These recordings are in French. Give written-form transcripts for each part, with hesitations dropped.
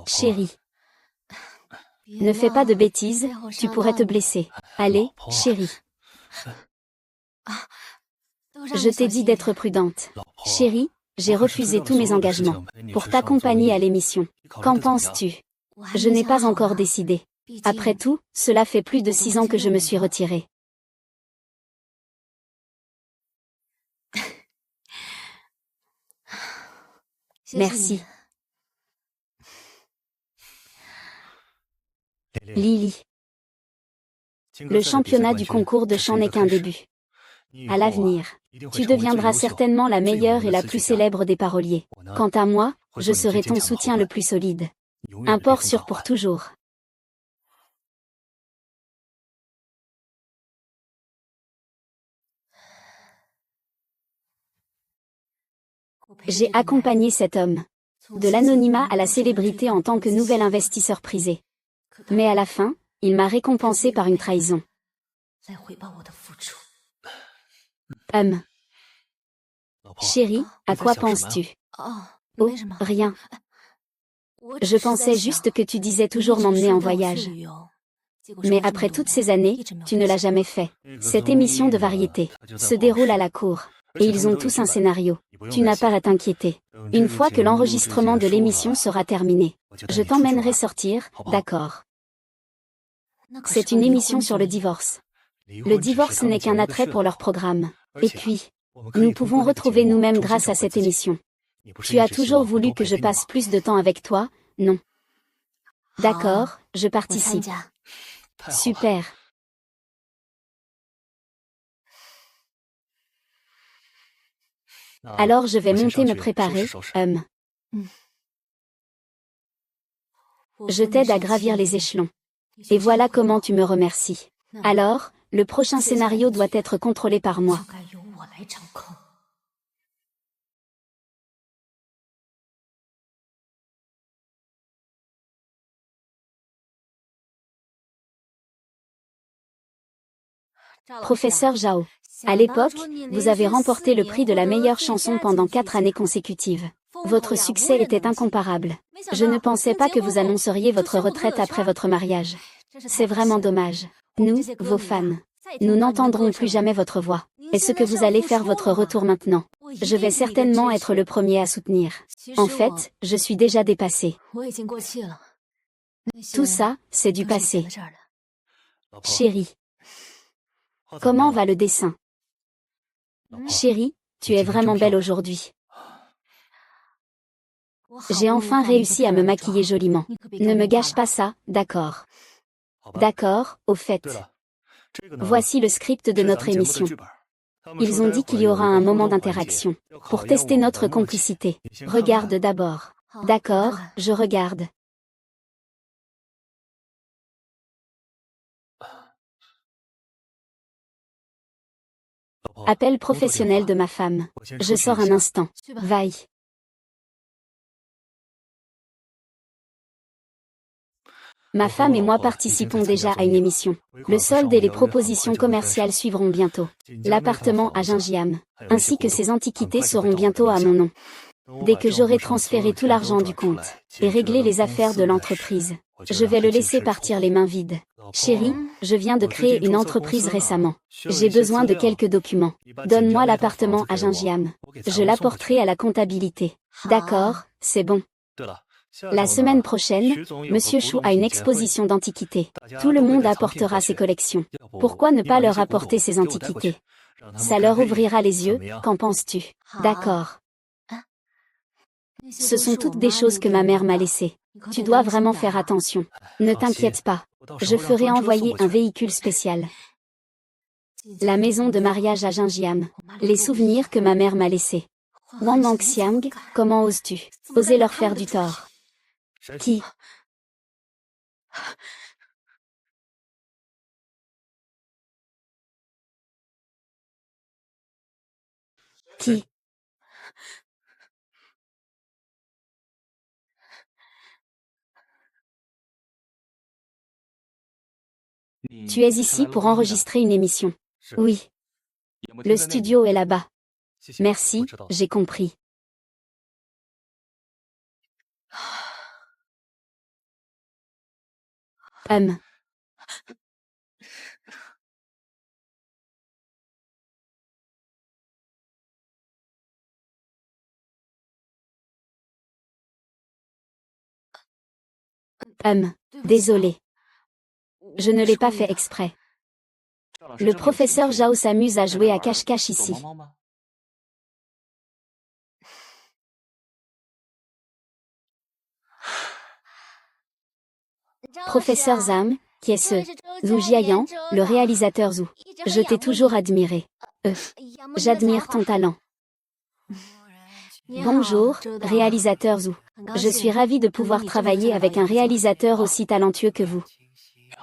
Chérie, ne fais pas de bêtises, tu pourrais te blesser. Allez, chérie. Je t'ai dit d'être prudente. Chérie, j'ai refusé tous mes engagements pour t'accompagner à l'émission. Qu'en penses-tu? Je n'ai pas encore décidé. Après tout, cela fait plus de 6 ans que je me suis retirée. Merci. Lily. Le championnat du concours de chant n'est qu'un début. À l'avenir, tu deviendras certainement la meilleure et la plus célèbre des paroliers. Quant à moi, je serai ton soutien le plus solide. Un port sûr pour toujours. J'ai accompagné cet homme. De l'anonymat à la célébrité en tant que nouvel investisseur prisé. Mais à la fin, il m'a récompensé par une trahison. Chérie, à quoi penses-tu? Oh, rien. Je pensais juste que tu disais toujours m'emmener en voyage. Mais après toutes ces années, tu ne l'as jamais fait. Cette émission de variété se déroule à la cour. Et ils ont tous un scénario. Tu n'as pas à t'inquiéter. Une fois que l'enregistrement de l'émission sera terminé, je t'emmènerai sortir, d'accord? C'est une émission sur le divorce. Le divorce n'est qu'un attrait pour leur programme. Et puis, nous pouvons retrouver nous-mêmes grâce à cette émission. Tu as toujours voulu que je passe plus de temps avec toi, non? D'accord, je participe. Super. Alors je vais monter me préparer, Je t'aide à gravir les échelons. Et voilà comment tu me remercies. Alors, le prochain scénario doit être contrôlé par moi. Professeur Zhao. À l'époque, vous avez remporté le prix de la meilleure chanson pendant 4 années consécutives. Votre succès était incomparable. Je ne pensais pas que vous annonceriez votre retraite après votre mariage. C'est vraiment dommage. Nous, vos fans, nous n'entendrons plus jamais votre voix. Est-ce que vous allez faire votre retour maintenant? Je vais certainement être le premier à soutenir. En fait, je suis déjà dépassée. Tout ça, c'est du passé. Chérie. Comment va le dessin? Chérie, tu es vraiment belle aujourd'hui. J'ai enfin réussi à me maquiller joliment. Ne me gâche pas ça, d'accord? D'accord, au fait. Voici le script de notre émission. Ils ont dit qu'il y aura un moment d'interaction. Pour tester notre complicité. Regarde d'abord. D'accord, je regarde. Appel professionnel de ma femme. Je sors un instant. Vaille. Ma femme et moi participons déjà à une émission. Le solde et les propositions commerciales suivront bientôt. L'appartement à Gingiam, ainsi que ses antiquités seront bientôt à mon nom. Dès que j'aurai transféré tout l'argent du compte et réglé les affaires de l'entreprise, je vais le laisser partir les mains vides. Chérie, je viens de créer une entreprise récemment. J'ai besoin de quelques documents. Donne-moi l'appartement à Gingiam. Je l'apporterai à la comptabilité. D'accord, c'est bon. La semaine prochaine, Monsieur Chou a une exposition d'antiquités. Tout le monde apportera ses collections. Pourquoi ne pas leur apporter ses antiquités? Ça leur ouvrira les yeux, qu'en penses-tu? D'accord. Ce sont toutes des choses que ma mère m'a laissées. Tu dois vraiment faire attention. Ne t'inquiète pas. Je ferai envoyer un véhicule spécial. La maison de mariage à Gingiam. Les souvenirs que ma mère m'a laissés. Wang Mangxiang, comment oses-tu oser leur faire du tort? Qui? Qui? Tu es ici pour enregistrer une émission. Oui. Le studio est là-bas. Merci, j'ai compris. Hum. Désolé. Je ne l'ai pas fait exprès. Le professeur Zhao s'amuse à jouer à cache-cache ici. Professeur Zhang, qui est ce Zhu Jiayan, le réalisateur Zhu. Je t'ai toujours admiré. J'admire ton talent. Bonjour, réalisateur Zhu. Je suis ravie de pouvoir travailler avec un réalisateur aussi talentueux que vous.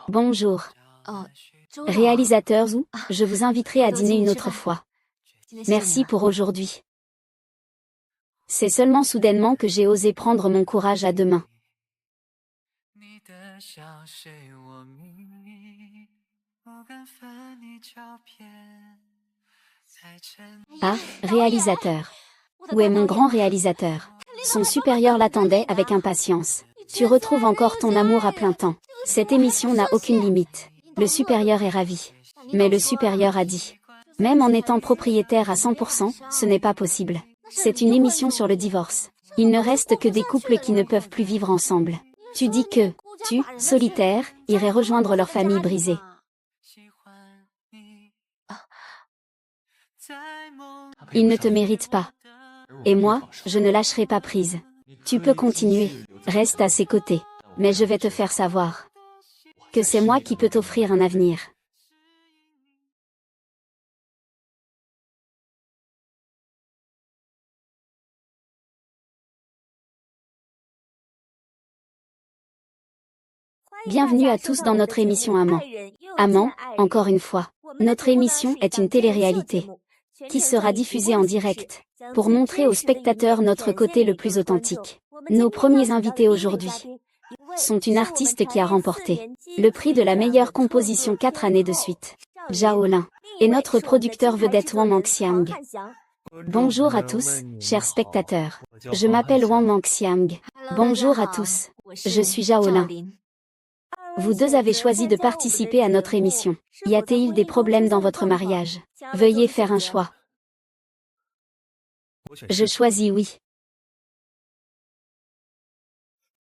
Bonjour. Réalisateur Zhu, je vous inviterai à dîner une autre fois. Merci pour aujourd'hui. C'est seulement soudainement que j'ai osé prendre mon courage à deux mains. Ah, réalisateur. Où est mon grand réalisateur? Son supérieur l'attendait avec impatience. Tu retrouves encore ton amour à plein temps. Cette émission n'a aucune limite. Le supérieur est ravi. Mais le supérieur a dit. Même en étant propriétaire à 100%, ce n'est pas possible. C'est une émission sur le divorce. Il ne reste que des couples qui ne peuvent plus vivre ensemble. Tu dis que, tu, solitaire, irais rejoindre leur famille brisée. Ils ne te méritent pas. Et moi, je ne lâcherai pas prise. Tu peux continuer. Reste à ses côtés. Mais je vais te faire savoir que c'est moi qui peux t'offrir un avenir. Bienvenue à tous dans notre émission Amant. Amant, encore une fois. Notre émission est une télé-réalité qui sera diffusée en direct pour montrer aux spectateurs notre côté le plus authentique. Nos premiers invités aujourd'hui sont une artiste qui a remporté le prix de la meilleure composition 4 années de suite, Zhao Lin, et notre producteur vedette Wang Mangxiang. Bonjour à tous, chers spectateurs. Je m'appelle Wang Mangxiang. Bonjour à tous. Je suis Zhao Lin. Vous deux avez choisi de participer à notre émission. Y a-t-il des problèmes dans votre mariage? Veuillez faire un choix. Je choisis oui.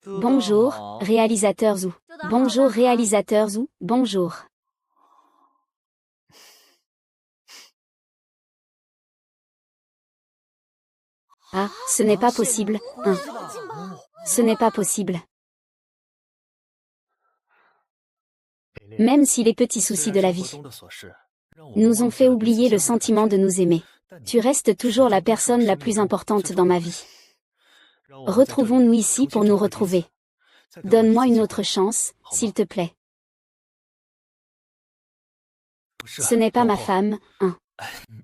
Bonjour, réalisateur Zhu. Bonjour réalisateur Zhu, bonjour. Ah, ce n'est pas possible, hein. Ce n'est pas possible. Même si les petits soucis de la vie nous ont fait oublier le sentiment de nous aimer, tu restes toujours la personne la plus importante dans ma vie. Retrouvons-nous ici pour nous retrouver. Donne-moi une autre chance, s'il te plaît. Ce n'est pas ma femme, hein.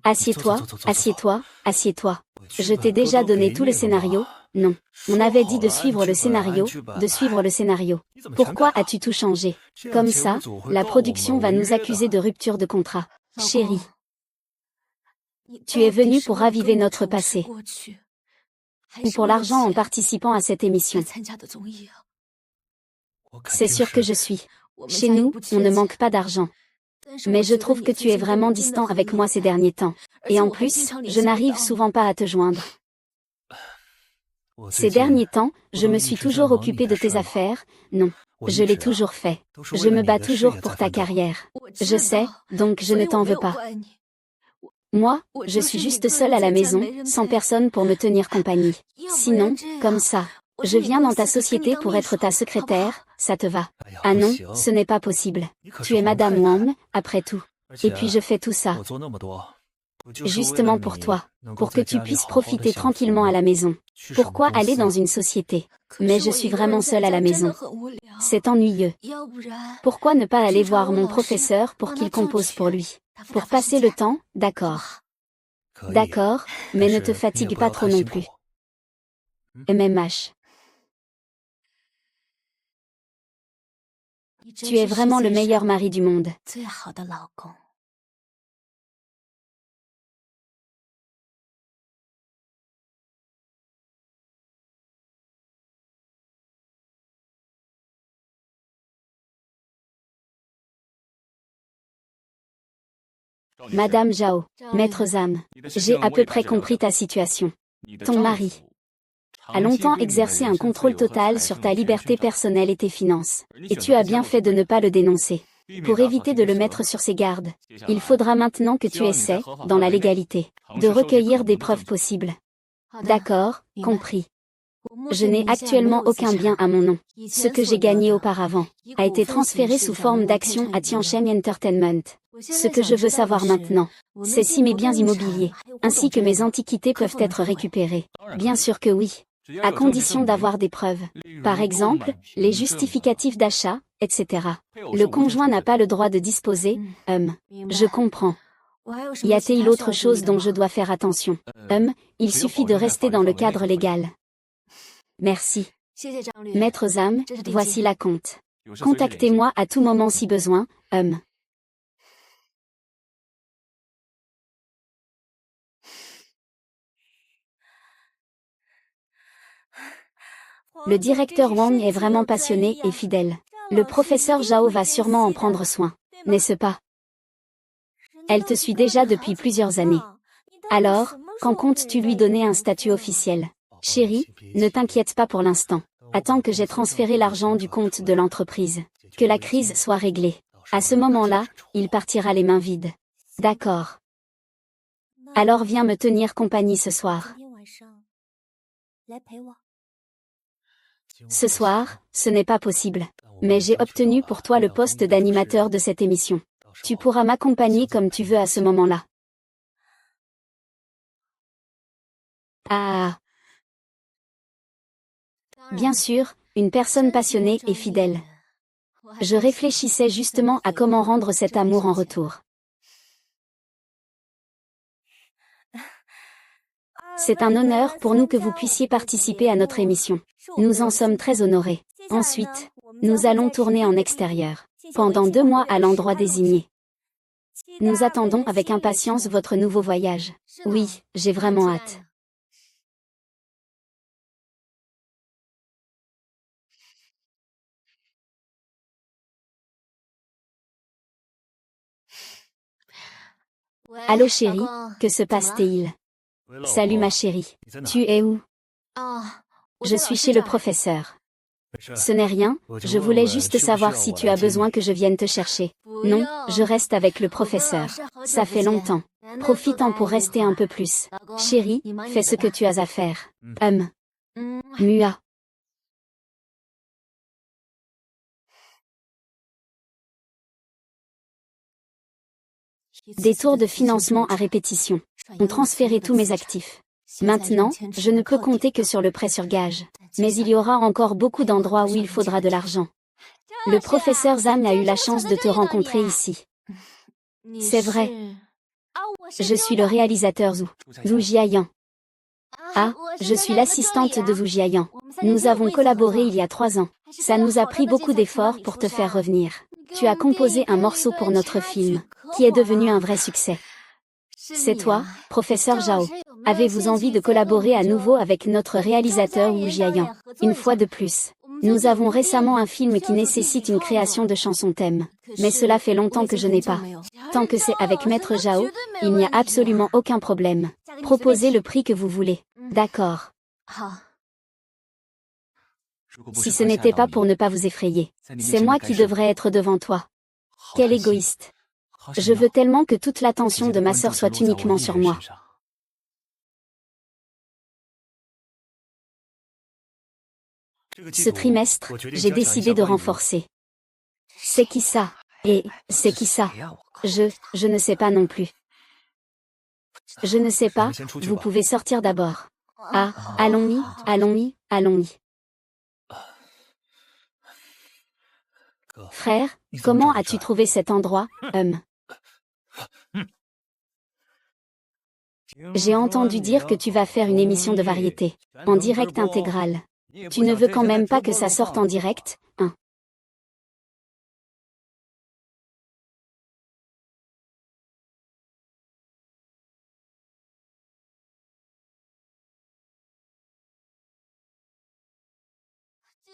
Assieds-toi, assieds-toi, assieds-toi. Je t'ai déjà donné tout le scénario, non. On avait dit de suivre le scénario, de suivre le scénario. Pourquoi as-tu tout changé? Comme ça, la production va nous accuser de rupture de contrat. Chérie, tu es venue pour raviver notre passé. Ou pour l'argent en participant à cette émission. C'est sûr que je suis. Chez nous, on ne manque pas d'argent. Mais je trouve que tu es vraiment distant avec moi ces derniers temps. Et en plus, je n'arrive souvent pas à te joindre. Ces derniers temps, je me suis toujours occupée de tes affaires, non. Je l'ai toujours fait. Je me bats toujours pour ta carrière. Je sais, donc je ne t'en veux pas. Moi, je suis juste seule à la maison, sans personne pour me tenir compagnie. Sinon, comme ça, je viens dans ta société pour être ta secrétaire, ça te va? Ah non, ce n'est pas possible. Tu es Madame Wang, après tout. Et puis je fais tout ça. Justement pour toi, pour que tu puisses profiter tranquillement à la maison. Pourquoi aller dans une société? Mais je suis vraiment seule à la maison. C'est ennuyeux. Pourquoi ne pas aller voir mon professeur pour qu'il compose pour lui? Pour passer le temps, d'accord. D'accord, mais ne te fatigue pas trop non plus. MMH. Tu es vraiment le meilleur mari du monde. Madame Zhao, Maître Zhang, j'ai à peu près compris ta situation. Ton mari a longtemps exercé un contrôle total sur ta liberté personnelle et tes finances, et tu as bien fait de ne pas le dénoncer. Pour éviter de le mettre sur ses gardes, il faudra maintenant que tu essaies, dans la légalité, de recueillir des preuves possibles. D'accord, compris. Je n'ai actuellement aucun bien à mon nom. Ce que j'ai gagné auparavant a été transféré sous forme d'action à Tiancheng Entertainment. Ce que je veux savoir maintenant, c'est si mes biens immobiliers, ainsi que mes antiquités peuvent être récupérés. Bien sûr que oui, à condition d'avoir des preuves. Par exemple, les justificatifs d'achat, etc. Le conjoint n'a pas le droit de disposer, je comprends. Y a-t-il autre chose dont je dois faire attention? Il suffit de rester dans le cadre légal. Merci. Maître Zhang, voici la compte. Contactez-moi à tout moment si besoin, Le directeur Wang est vraiment passionné et fidèle. Le professeur Zhao va sûrement en prendre soin, n'est-ce pas? Elle te suit déjà depuis plusieurs années. Alors, quand comptes-tu lui donner un statut officiel? Chérie, ne t'inquiète pas pour l'instant. Attends que j'ai transféré l'argent du compte de l'entreprise. Que la crise soit réglée. À ce moment-là, il partira les mains vides. D'accord. Alors viens me tenir compagnie ce soir. Ce soir, ce n'est pas possible. Mais j'ai obtenu pour toi le poste d'animateur de cette émission. Tu pourras m'accompagner comme tu veux à ce moment-là. Ah. Bien sûr, une personne passionnée et fidèle. Je réfléchissais justement à comment rendre cet amour en retour. C'est un honneur pour nous que vous puissiez participer à notre émission. Nous en sommes très honorés. Ensuite, nous allons tourner en extérieur, pendant 2 mois à l'endroit désigné. Nous attendons avec impatience votre nouveau voyage. Oui, j'ai vraiment hâte. Allô chérie, que se passe-t-il? Salut ma chérie. Tu es où? Je suis chez le professeur. Ce n'est rien, je voulais juste savoir si tu as besoin que je vienne te chercher. Non, je reste avec le professeur. Ça fait longtemps. Profite-en pour rester un peu plus. Chérie, fais ce que tu as à faire. Mua. Des tours de financement à répétition ont transféré tous mes actifs. Maintenant, je ne peux compter que sur le prêt sur gage. Mais il y aura encore beaucoup d'endroits où il faudra de l'argent. Le professeur Zhang a eu la chance de te rencontrer ici. C'est vrai. Je suis le réalisateur Zhu Jiayan. Ah, je suis l'assistante de Zhu Jiayan. Nous avons collaboré il y a 3 ans. Ça nous a pris beaucoup d'efforts pour te faire revenir. Tu as composé un morceau pour notre film, qui est devenu un vrai succès. C'est toi, professeur Zhao. Avez-vous envie de collaborer à nouveau avec notre réalisateur Wu Jiayan? Une fois de plus. Nous avons récemment un film qui nécessite une création de chansons thème. Mais cela fait longtemps que je n'ai pas. Tant que c'est avec Maître Zhao, il n'y a absolument aucun problème. Proposez le prix que vous voulez. D'accord. Si ce n'était pas pour ne pas vous effrayer, c'est moi qui devrais être devant toi. Quel égoïste. Je veux tellement que toute l'attention de ma sœur soit uniquement sur moi. Ce trimestre, j'ai décidé de renforcer. C'est qui ça? Et, c'est qui ça? Je ne sais pas non plus. Je ne sais pas, vous pouvez sortir d'abord. Ah, allons-y, allons-y, allons-y. Frère, comment as-tu trouvé cet endroit, J'ai entendu dire que tu vas faire une émission de variété, en direct intégral. Tu ne veux quand même pas que ça sorte en direct, hein?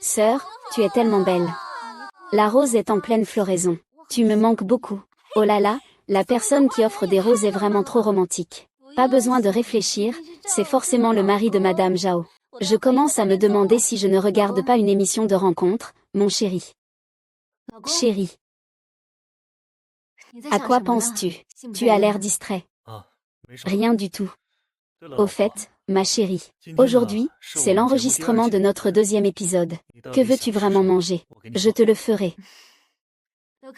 Sœur, tu es tellement belle. La rose est en pleine floraison. Tu me manques beaucoup. Oh là là, La personne qui offre des roses est vraiment trop romantique. Pas besoin de réfléchir, c'est forcément le mari de Madame Zhao. Je commence à me demander si je ne regarde pas une émission de rencontre, mon chéri. Chéri. À quoi penses-tu? Tu as l'air distrait. Rien du tout. Au fait, ma chérie, aujourd'hui, c'est l'enregistrement de notre deuxième épisode. Que veux-tu vraiment manger? Je te le ferai.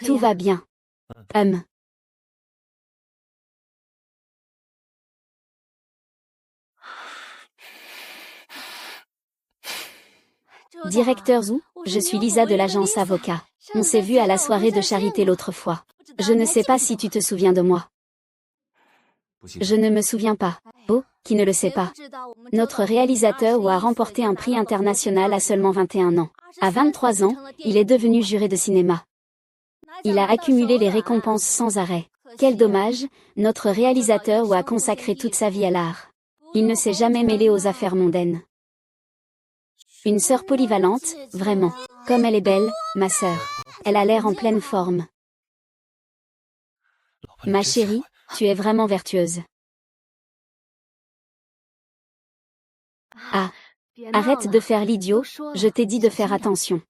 Tout va bien. Directeur Zhu, je suis Lisa de l'agence Avocat. On s'est vu à la soirée de charité l'autre fois. Je ne sais pas si tu te souviens de moi. Je ne me souviens pas. Oh, qui ne le sait pas. Notre réalisateur Wu a remporté un prix international à seulement 21 ans. À 23 ans, il est devenu juré de cinéma. Il a accumulé les récompenses sans arrêt. Quel dommage, notre réalisateur Wu a consacré toute sa vie à l'art. Il ne s'est jamais mêlé aux affaires mondaines. Une sœur polyvalente, vraiment. Comme elle est belle, ma sœur. Elle a l'air en pleine forme. Ma chérie, tu es vraiment vertueuse. Ah. Arrête de faire l'idiot, je t'ai dit de faire attention.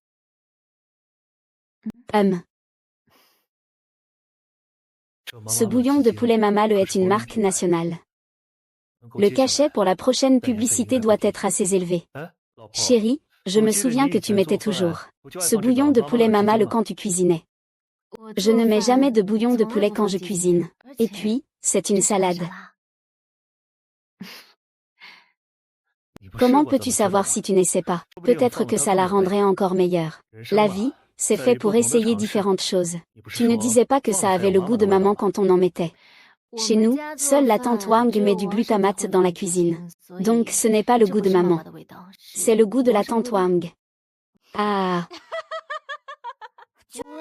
Ce bouillon de poulet Mama Le est une marque nationale. Le cachet pour la prochaine publicité doit être assez élevé. Chérie, je me souviens que tu mettais toujours ce bouillon de poulet Mama Le quand tu cuisinais. Je ne mets jamais de bouillon de poulet quand je cuisine. Et puis, c'est une salade. Comment peux-tu savoir si tu n'essaies pas? Peut-être que ça la rendrait encore meilleure. La vie, c'est fait pour essayer différentes choses. Tu ne disais pas que ça avait le goût de maman quand on en mettait. Chez nous, seule la tante Wang met du glutamate dans la cuisine. Donc ce n'est pas le goût de maman. C'est le goût de la tante Wang. Ah.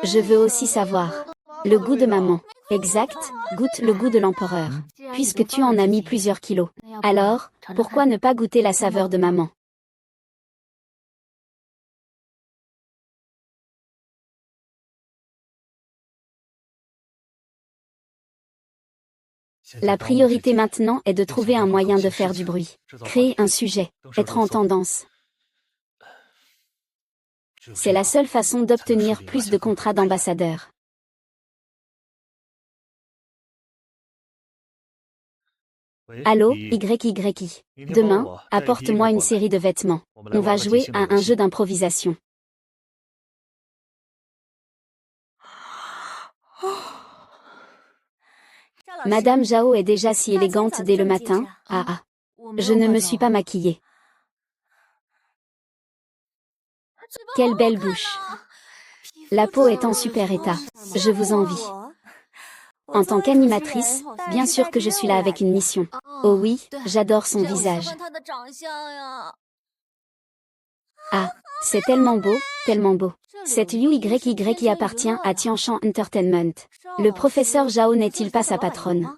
Je veux aussi savoir. Le goût de maman. Exact, goûte le goût de l'empereur. Puisque tu en as mis plusieurs kilos. Alors, pourquoi ne pas goûter la saveur de maman? La priorité maintenant est de trouver un moyen de faire du bruit. Créer un sujet, être en tendance. C'est la seule façon d'obtenir plus de contrats d'ambassadeur. Allô, YYI. Demain, apporte-moi une série de vêtements. On va jouer à un jeu d'improvisation. Madame Zhao est déjà si élégante dès le matin. Ah ah. Je ne me suis pas maquillée. Quelle belle bouche. La peau est en super état. Je vous envie. En tant qu'animatrice, bien sûr que je suis là avec une mission. Oh oui, j'adore son visage. Ah, c'est tellement beau, tellement beau. Cette UYY qui appartient à Tianshan Entertainment. Le professeur Zhao n'est-il pas sa patronne?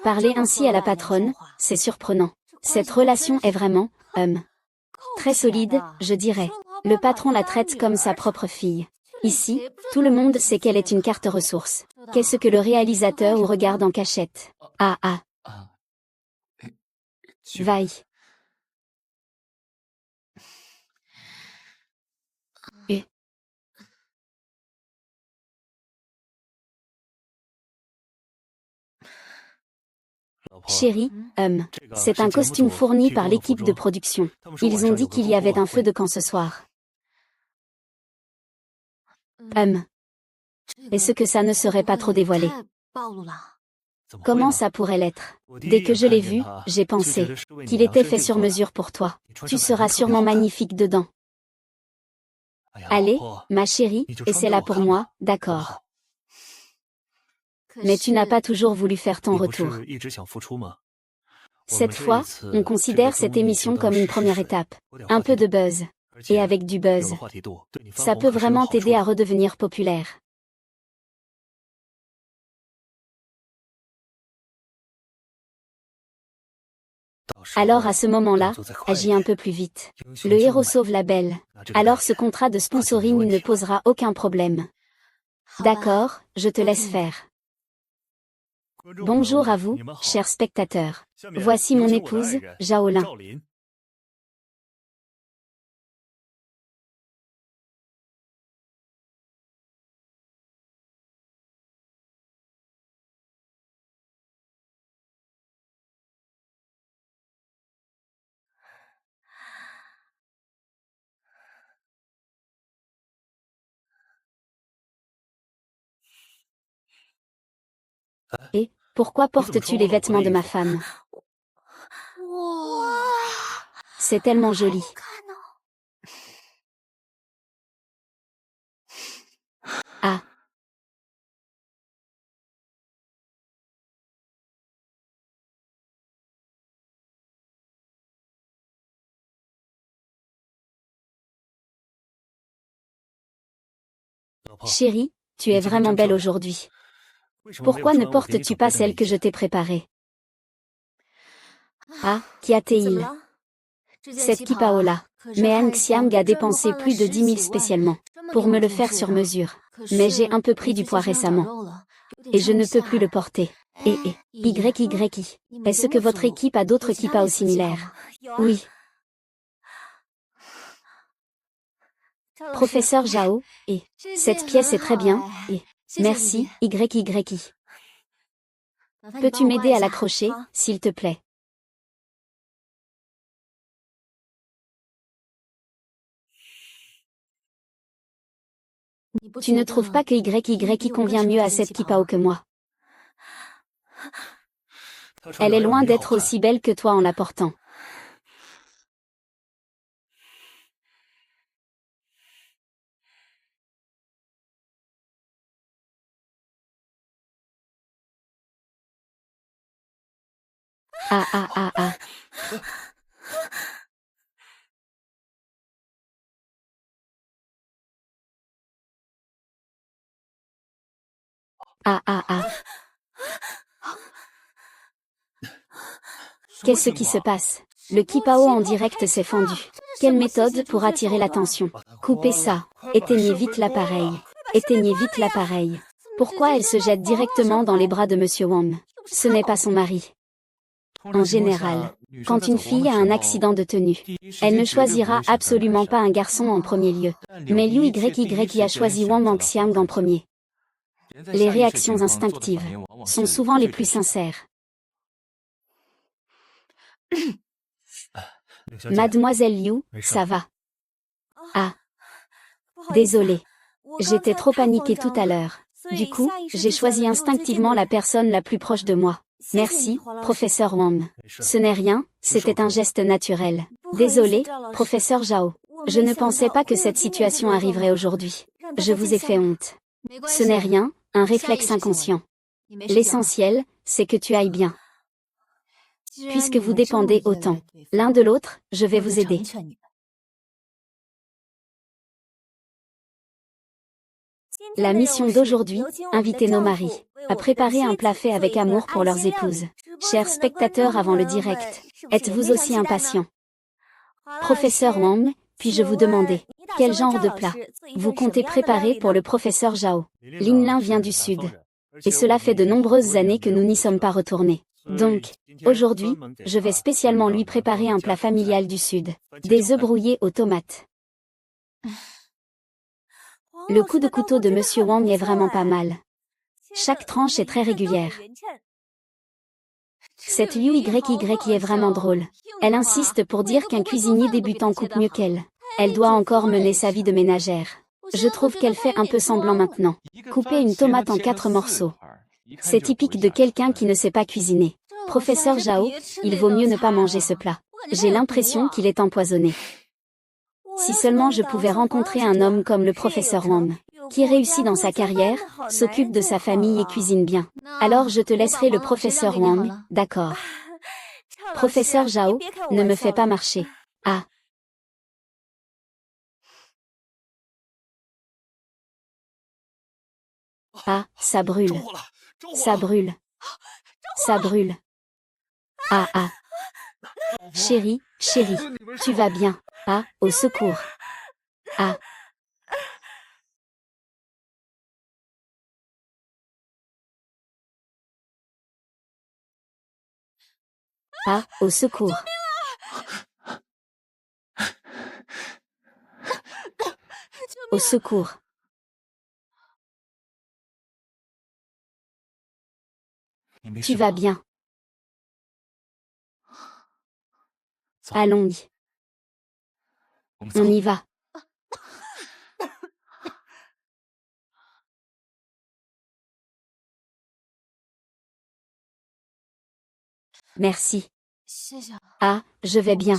Parler ainsi à la patronne, c'est surprenant. Cette relation est vraiment, très solide, je dirais. Le patron la traite comme sa propre fille. Ici, tout le monde sait qu'elle est une carte ressource. Qu'est-ce que le réalisateur ou regarde en cachette? Ah ah. Vaille. Chérie, c'est un costume fourni par l'équipe de production. Ils ont dit qu'il y avait un feu de camp ce soir. Est-ce que ça ne serait pas trop dévoilé? Comment ça pourrait l'être? Dès que je l'ai vu, j'ai pensé qu'il était fait sur mesure pour toi. Tu seras sûrement magnifique dedans. Allez, ma chérie, et c'est là pour moi, d'accord. Mais tu n'as pas toujours voulu faire ton retour. Cette fois, on considère cette émission comme une première étape. Un peu de buzz. Et avec du buzz, ça peut vraiment t'aider à redevenir populaire. Alors à ce moment-là, agis un peu plus vite. Le héros sauve la belle. Alors ce contrat de sponsoring ne posera aucun problème. D'accord, je te laisse faire. Bonjour à vous, chers spectateurs. Voici mon épouse, Zhao Lin. Et, pourquoi portes-tu les vêtements de ma femme? C'est tellement joli. Ah, chérie, tu es vraiment belle aujourd'hui. Pourquoi ne portes-tu pas celle que je t'ai préparée? Ah, Kiateil. Cette kippa-là. Mais An Xiang a dépensé plus de 10 000 spécialement pour me le faire sur mesure. Mais j'ai un peu pris du poids récemment. Et je ne peux plus le porter. YYI. Est-ce que votre équipe a d'autres kippas similaires? Oui. Professeur Zhao, et cette pièce est très bien, et merci, YYI. Peux-tu m'aider à l'accrocher, s'il te plaît? Tu ne trouves pas que YYI convient mieux à cette kippa que moi? Elle est loin d'être aussi belle que toi en la portant. Ah ah ah ah. Ah ah ah. Qu'est-ce qui se passe? Le kippao en direct s'est fendu. Quelle méthode pour attirer l'attention? Coupez ça. Éteignez vite l'appareil. Éteignez vite l'appareil. Pourquoi elle se jette directement dans les bras de Monsieur Wang? Ce n'est pas son mari. En général, quand une fille a un accident de tenue, elle ne choisira absolument pas un garçon en premier lieu. Mais Liu YY a choisi Wang Mangxiang en premier. Les réactions instinctives sont souvent les plus sincères. Mademoiselle Liu, ça va? Ah, désolée. J'étais trop paniquée tout à l'heure. Du coup, j'ai choisi instinctivement la personne la plus proche de moi. Merci, professeur Wang. Ce n'est rien, c'était un geste naturel. Désolé, professeur Zhao. Je ne pensais pas que cette situation arriverait aujourd'hui. Je vous ai fait honte. Ce n'est rien, un réflexe inconscient. L'essentiel, c'est que tu ailles bien. Puisque vous dépendez autant l'un de l'autre, je vais vous aider. La mission d'aujourd'hui, inviter nos maris à préparer un plat fait avec amour pour leurs épouses. Chers spectateurs avant le direct, êtes-vous aussi impatients? Professeur Wang, puis-je vous demander, quel genre de plat vous comptez préparer pour le professeur Zhao? Lin vient du sud. Et cela fait de nombreuses années que nous n'y sommes pas retournés. Donc, aujourd'hui, je vais spécialement lui préparer un plat familial du sud. Des œufs brouillés aux tomates. Le coup de couteau de Monsieur Wang est vraiment pas mal. Chaque tranche est très régulière. Cette Liu YY est vraiment drôle. Elle insiste pour dire qu'un cuisinier débutant coupe mieux qu'elle. Elle doit encore mener sa vie de ménagère. Je trouve qu'elle fait un peu semblant maintenant. Couper une tomate en 4 morceaux. C'est typique de quelqu'un qui ne sait pas cuisiner. Professeur Zhao, il vaut mieux ne pas manger ce plat. J'ai l'impression qu'il est empoisonné. Si seulement je pouvais rencontrer un homme comme le professeur Wang, qui réussit dans sa carrière, s'occupe de sa famille et cuisine bien. Alors je te laisserai le professeur Wang, d'accord? Professeur Zhao, ne me fais pas marcher. Ah. Ah, ça brûle. Ça brûle. Ça brûle. Ah ah. Chérie, chérie, tu vas bien? Ah, au secours. Ah. Ah, au secours. Au secours. Tu vas bien. Allons-y. On y va. Merci. Ah, je vais bien.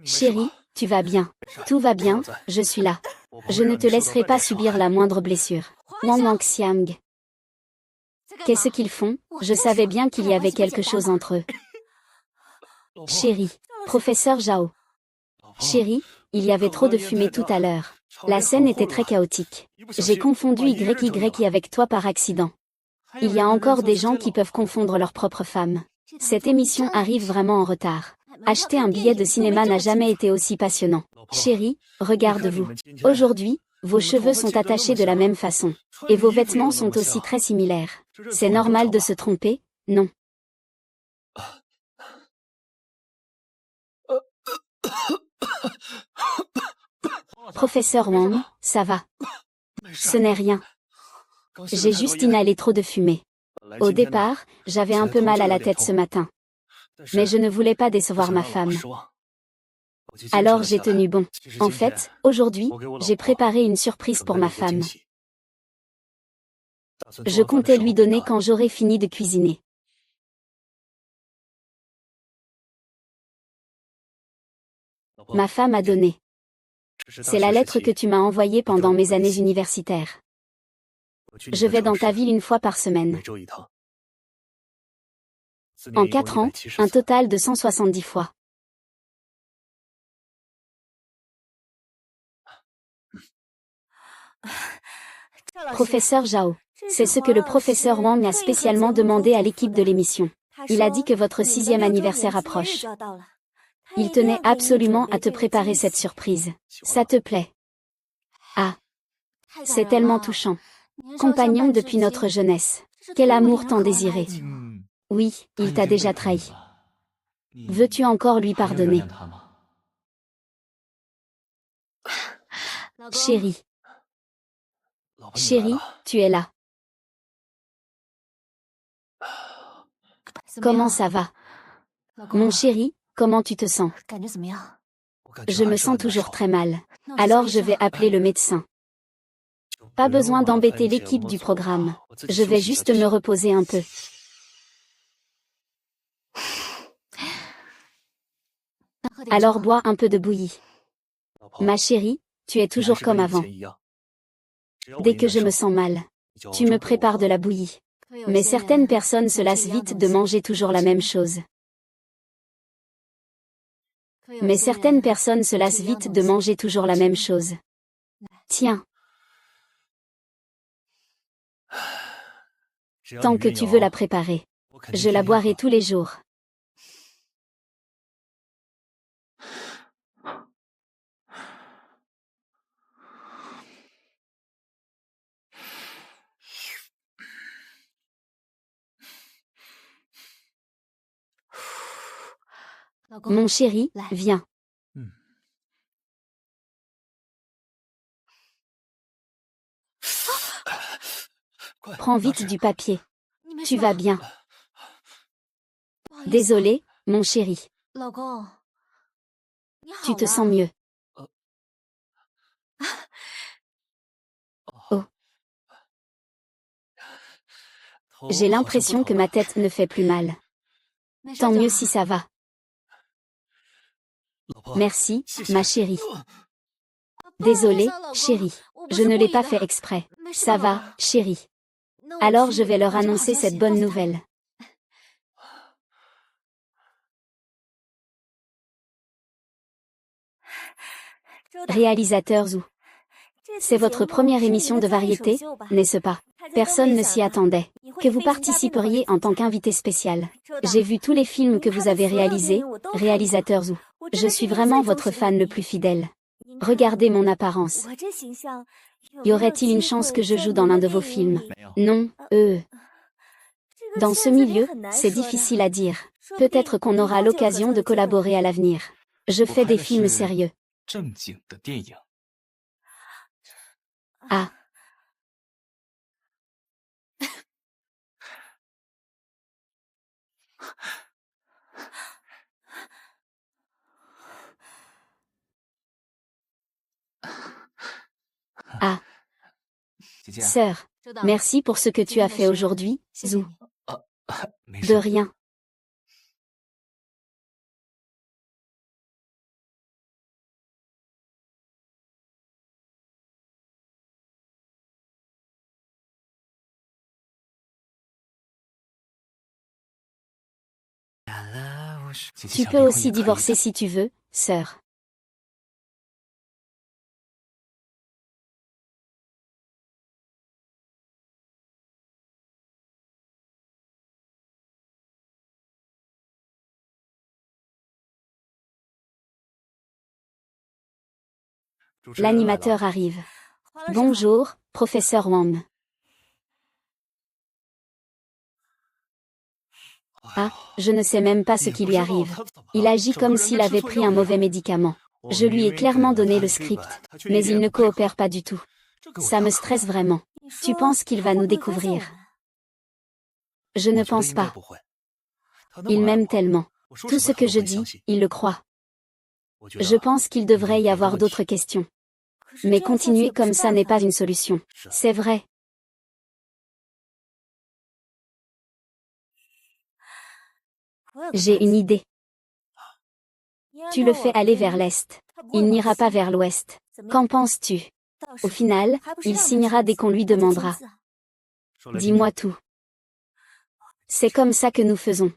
Chérie, tu vas bien. Tout va bien, je suis là. Je ne te laisserai pas subir la moindre blessure. Wang Xiang. Qu'est-ce qu'ils font? Je savais bien qu'il y avait quelque chose entre eux. Chérie. Professeur Zhao. Chérie, il y avait trop de fumée tout à l'heure. La scène était très chaotique. J'ai confondu YY avec toi par accident. Il y a encore des gens qui peuvent confondre leur propre femme. Cette émission arrive vraiment en retard. Acheter un billet de cinéma n'a jamais été aussi passionnant. Chérie, regarde-vous. Aujourd'hui, vos cheveux sont attachés de la même façon. Et vos vêtements sont aussi très similaires. C'est normal de se tromper, non? Professeur Wang, ça va. Ce n'est rien. J'ai juste inhalé trop de fumée. Au départ, j'avais un peu mal à la tête ce matin. Mais je ne voulais pas décevoir ma femme. Alors j'ai tenu bon. En fait, aujourd'hui, j'ai préparé une surprise pour ma femme. Je comptais lui donner quand j'aurai fini de cuisiner. Ma femme a donné. C'est la lettre que tu m'as envoyée pendant mes années universitaires. Je vais dans ta ville une fois par semaine. En 4 ans, un total de 170 fois. Professeur Zhao. C'est ce que le professeur Wang a spécialement demandé à l'équipe de l'émission. Il a dit que votre 6e anniversaire approche. Il tenait absolument à te préparer cette surprise. Ça te plaît? Ah. C'est tellement touchant. Compagnon depuis notre jeunesse. Quel amour tant désiré. Oui, il t'a déjà trahi. Veux-tu encore lui pardonner? Chérie. Chérie, tu es là. Comment ça va? Mon chéri, comment tu te sens? Je me sens toujours très mal. Alors je vais appeler le médecin. Pas besoin d'embêter l'équipe du programme. Je vais juste me reposer un peu. Alors bois un peu de bouillie. Ma chérie, tu es toujours comme avant. Dès que je me sens mal, tu me prépares de la bouillie. Mais certaines personnes se lassent vite de manger toujours la même chose. Mais certaines personnes se lassent vite de manger toujours la même chose. Tiens. Tant que tu veux la préparer. Je la boirai tous les jours. Mon chéri, viens. Prends vite du papier. Tu vas bien. Désolé, mon chéri. Tu te sens mieux. Oh. J'ai l'impression que ma tête ne fait plus mal. Tant mieux si ça va. Merci, ma chérie. Désolé, chérie. Je ne l'ai pas fait exprès. Ça va, chérie. Alors je vais leur annoncer cette bonne nouvelle. Réalisateur Zhu. C'est votre première émission de variété, n'est-ce pas? Personne ne s'y attendait. Que vous participeriez en tant qu'invité spécial. J'ai vu tous les films que vous avez réalisés, réalisateur Zhu. Je suis vraiment votre fan le plus fidèle. Regardez mon apparence. Y aurait-il une chance que je joue dans l'un de vos films? Non, Dans ce milieu, c'est difficile à dire. Peut-être qu'on aura l'occasion de collaborer à l'avenir. Je fais des films sérieux. Ah. Ah. Sœur, merci pour ce que tu as fait aujourd'hui, Zhu. De rien. Tu peux aussi divorcer si tu veux, sœur. L'animateur arrive. Bonjour, professeur Wang. Ah, je ne sais même pas ce qui lui arrive. Il agit comme s'il avait pris un mauvais médicament. Je lui ai clairement donné le script, mais il ne coopère pas du tout. Ça me stresse vraiment. Tu penses qu'il va nous découvrir? Je ne pense pas. Il m'aime tellement. Tout ce que je dis, il le croit. Je pense qu'il devrait y avoir d'autres questions. Mais continuer comme ça n'est pas une solution. C'est vrai. J'ai une idée. Tu le fais aller vers l'Est. Il n'ira pas vers l'Ouest. Qu'en penses-tu? Au final, il signera dès qu'on lui demandera. Dis-moi tout. C'est comme ça que nous faisons.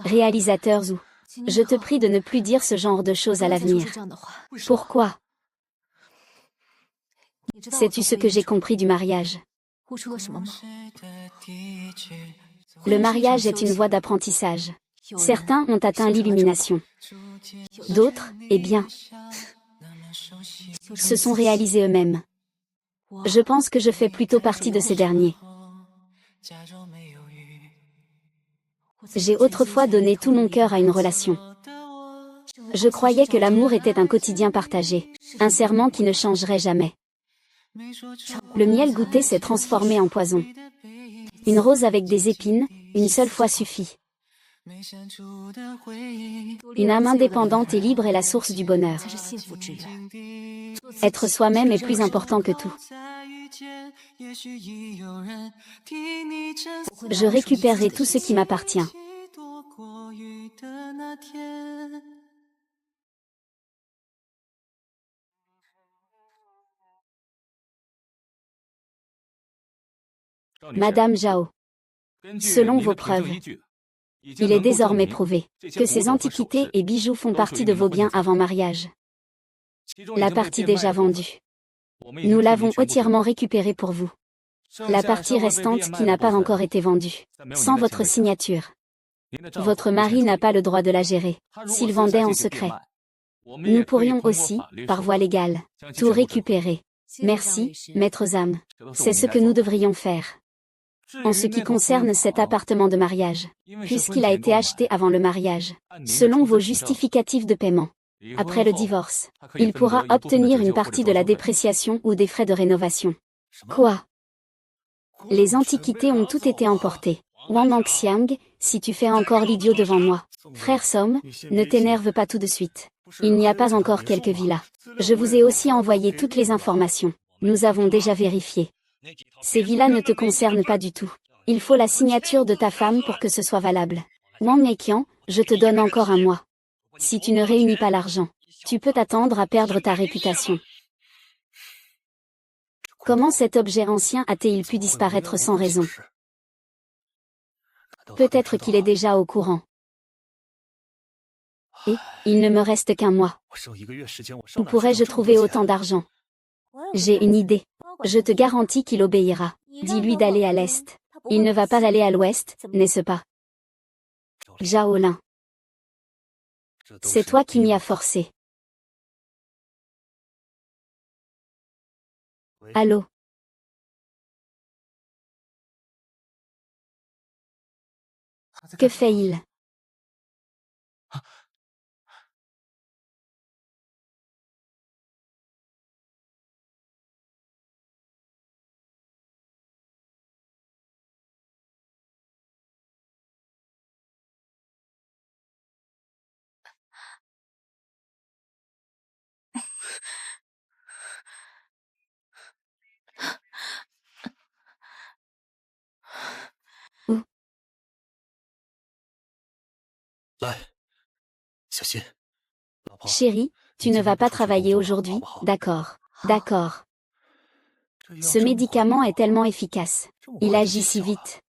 Réalisateur Zhu, je te prie de ne plus dire ce genre de choses à l'avenir. Pourquoi? Sais-tu ce que j'ai compris du mariage? Le mariage est une voie d'apprentissage. Certains ont atteint l'illumination. D'autres, eh bien, se sont réalisés eux-mêmes. Je pense que je fais plutôt partie de ces derniers. J'ai autrefois donné tout mon cœur à une relation. Je croyais que l'amour était un quotidien partagé, un serment qui ne changerait jamais. Le miel goûté s'est transformé en poison. Une rose avec des épines, une seule fois suffit. Une âme indépendante et libre est la source du bonheur. Être soi-même est plus important que tout. Je récupérerai tout ce qui m'appartient. Madame Zhao, selon vos preuves, il est désormais prouvé que ces antiquités et bijoux font partie de vos biens avant mariage. La partie déjà vendue. Nous l'avons entièrement récupérée pour vous. La partie restante qui n'a pas encore été vendue, sans votre signature. Votre mari n'a pas le droit de la gérer, s'il vendait en secret. Nous pourrions aussi, par voie légale, tout récupérer. Merci, maîtres âmes. C'est ce que nous devrions faire. En ce qui concerne cet appartement de mariage, puisqu'il a été acheté avant le mariage, selon vos justificatifs de paiement, après le divorce, il pourra obtenir une partie de la dépréciation ou des frais de rénovation. Quoi? Les antiquités ont toutes été emportées. Wang Mangxiang, si tu fais encore l'idiot devant moi. Frère Somme, ne t'énerve pas tout de suite. Il n'y a pas encore quelques villas. Je vous ai aussi envoyé toutes les informations. Nous avons déjà vérifié. Ces villas ne te concernent pas du tout. Il faut la signature de ta femme pour que ce soit valable. Wang Meiqian, je te donne encore un mois. Si tu ne réunis pas l'argent, tu peux t'attendre à perdre ta réputation. Comment cet objet ancien a-t-il pu disparaître sans raison? Peut-être qu'il est déjà au courant. Et, il ne me reste qu'un mois. Où pourrais-je trouver autant d'argent? J'ai une idée. Je te garantis qu'il obéira. Dis-lui d'aller à l'est. Il ne va pas aller à l'ouest, n'est-ce pas? Zhao Lin. C'est toi qui m'y as forcé. Allô? Que fait-il? Où? 来，小心，老婆。 Chérie, tu ne vas pas travailler aujourd'hui, d'accord. D'accord. Ce médicament est tellement efficace. Il agit si vite.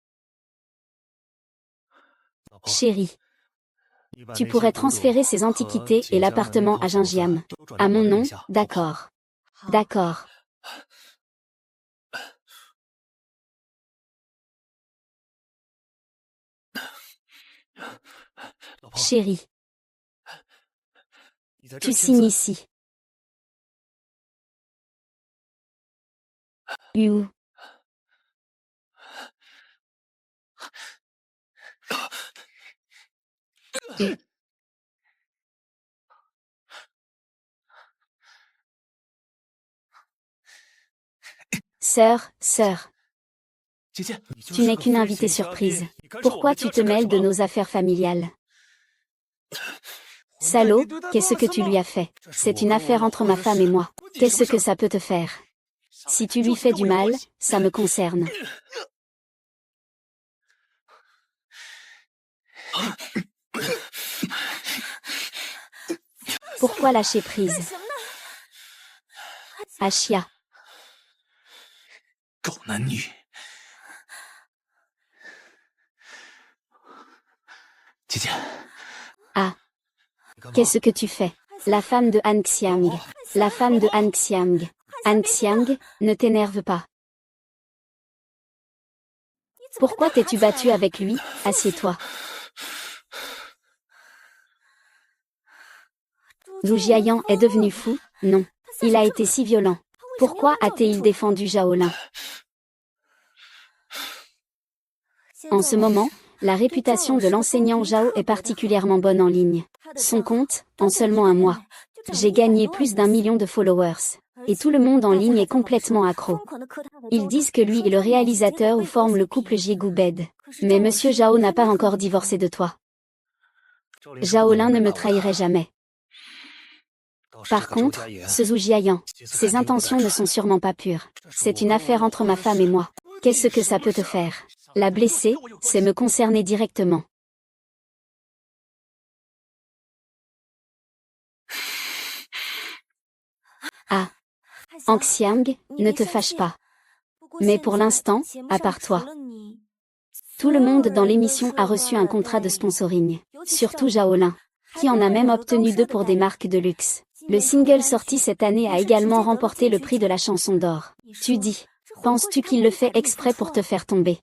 Chérie, tu pourrais transférer ces antiquités et l'appartement à Gingiam. À mon nom, d'accord. D'accord. Chérie, tu signes ici. Où? Sœur, tu n'es qu'une invitée surprise. Pourquoi tu te mêles de nos affaires familiales? Salaud, qu'est-ce que tu lui as fait? C'est une affaire entre ma femme et moi. Qu'est-ce que ça peut te faire? Si tu lui fais du mal, ça me concerne. Pourquoi lâcher prise? Achia. 狗男女。姐姐， Ah. Qu'est-ce que tu fais? La femme de Han Xiang. La femme de Han Xiang. Han Xiang, ne t'énerve pas. Pourquoi t'es-tu battu avec lui? Assieds-toi. Lu Jiayan est devenu fou? Non. Il a été si violent. Pourquoi a-t-il défendu Zhao Lin? En ce moment, la réputation de l'enseignant Zhao est particulièrement bonne en ligne. Son compte, en seulement un mois. J'ai gagné plus d'1 million de followers. Et tout le monde en ligne est complètement accro. Ils disent que lui est le réalisateur ou forme le couple Jiegu-bed. Mais Monsieur Zhao n'a pas encore divorcé de toi. Zhao Lin ne me trahirait jamais. Par contre, ce Zhu Jiayan, ses intentions ne sont sûrement pas pures. C'est une affaire entre ma femme et moi. Qu'est-ce que ça peut te faire? La blesser, c'est me concerner directement. Ah. Han Xiang, ne te fâche pas. Mais pour l'instant, à part toi. Tout le monde dans l'émission a reçu un contrat de sponsoring. Surtout Zhao Lin, qui en a même obtenu 2 pour des marques de luxe. Le single sorti cette année a également remporté le prix de la chanson d'or. Tu dis, penses-tu qu'il le fait exprès pour te faire tomber?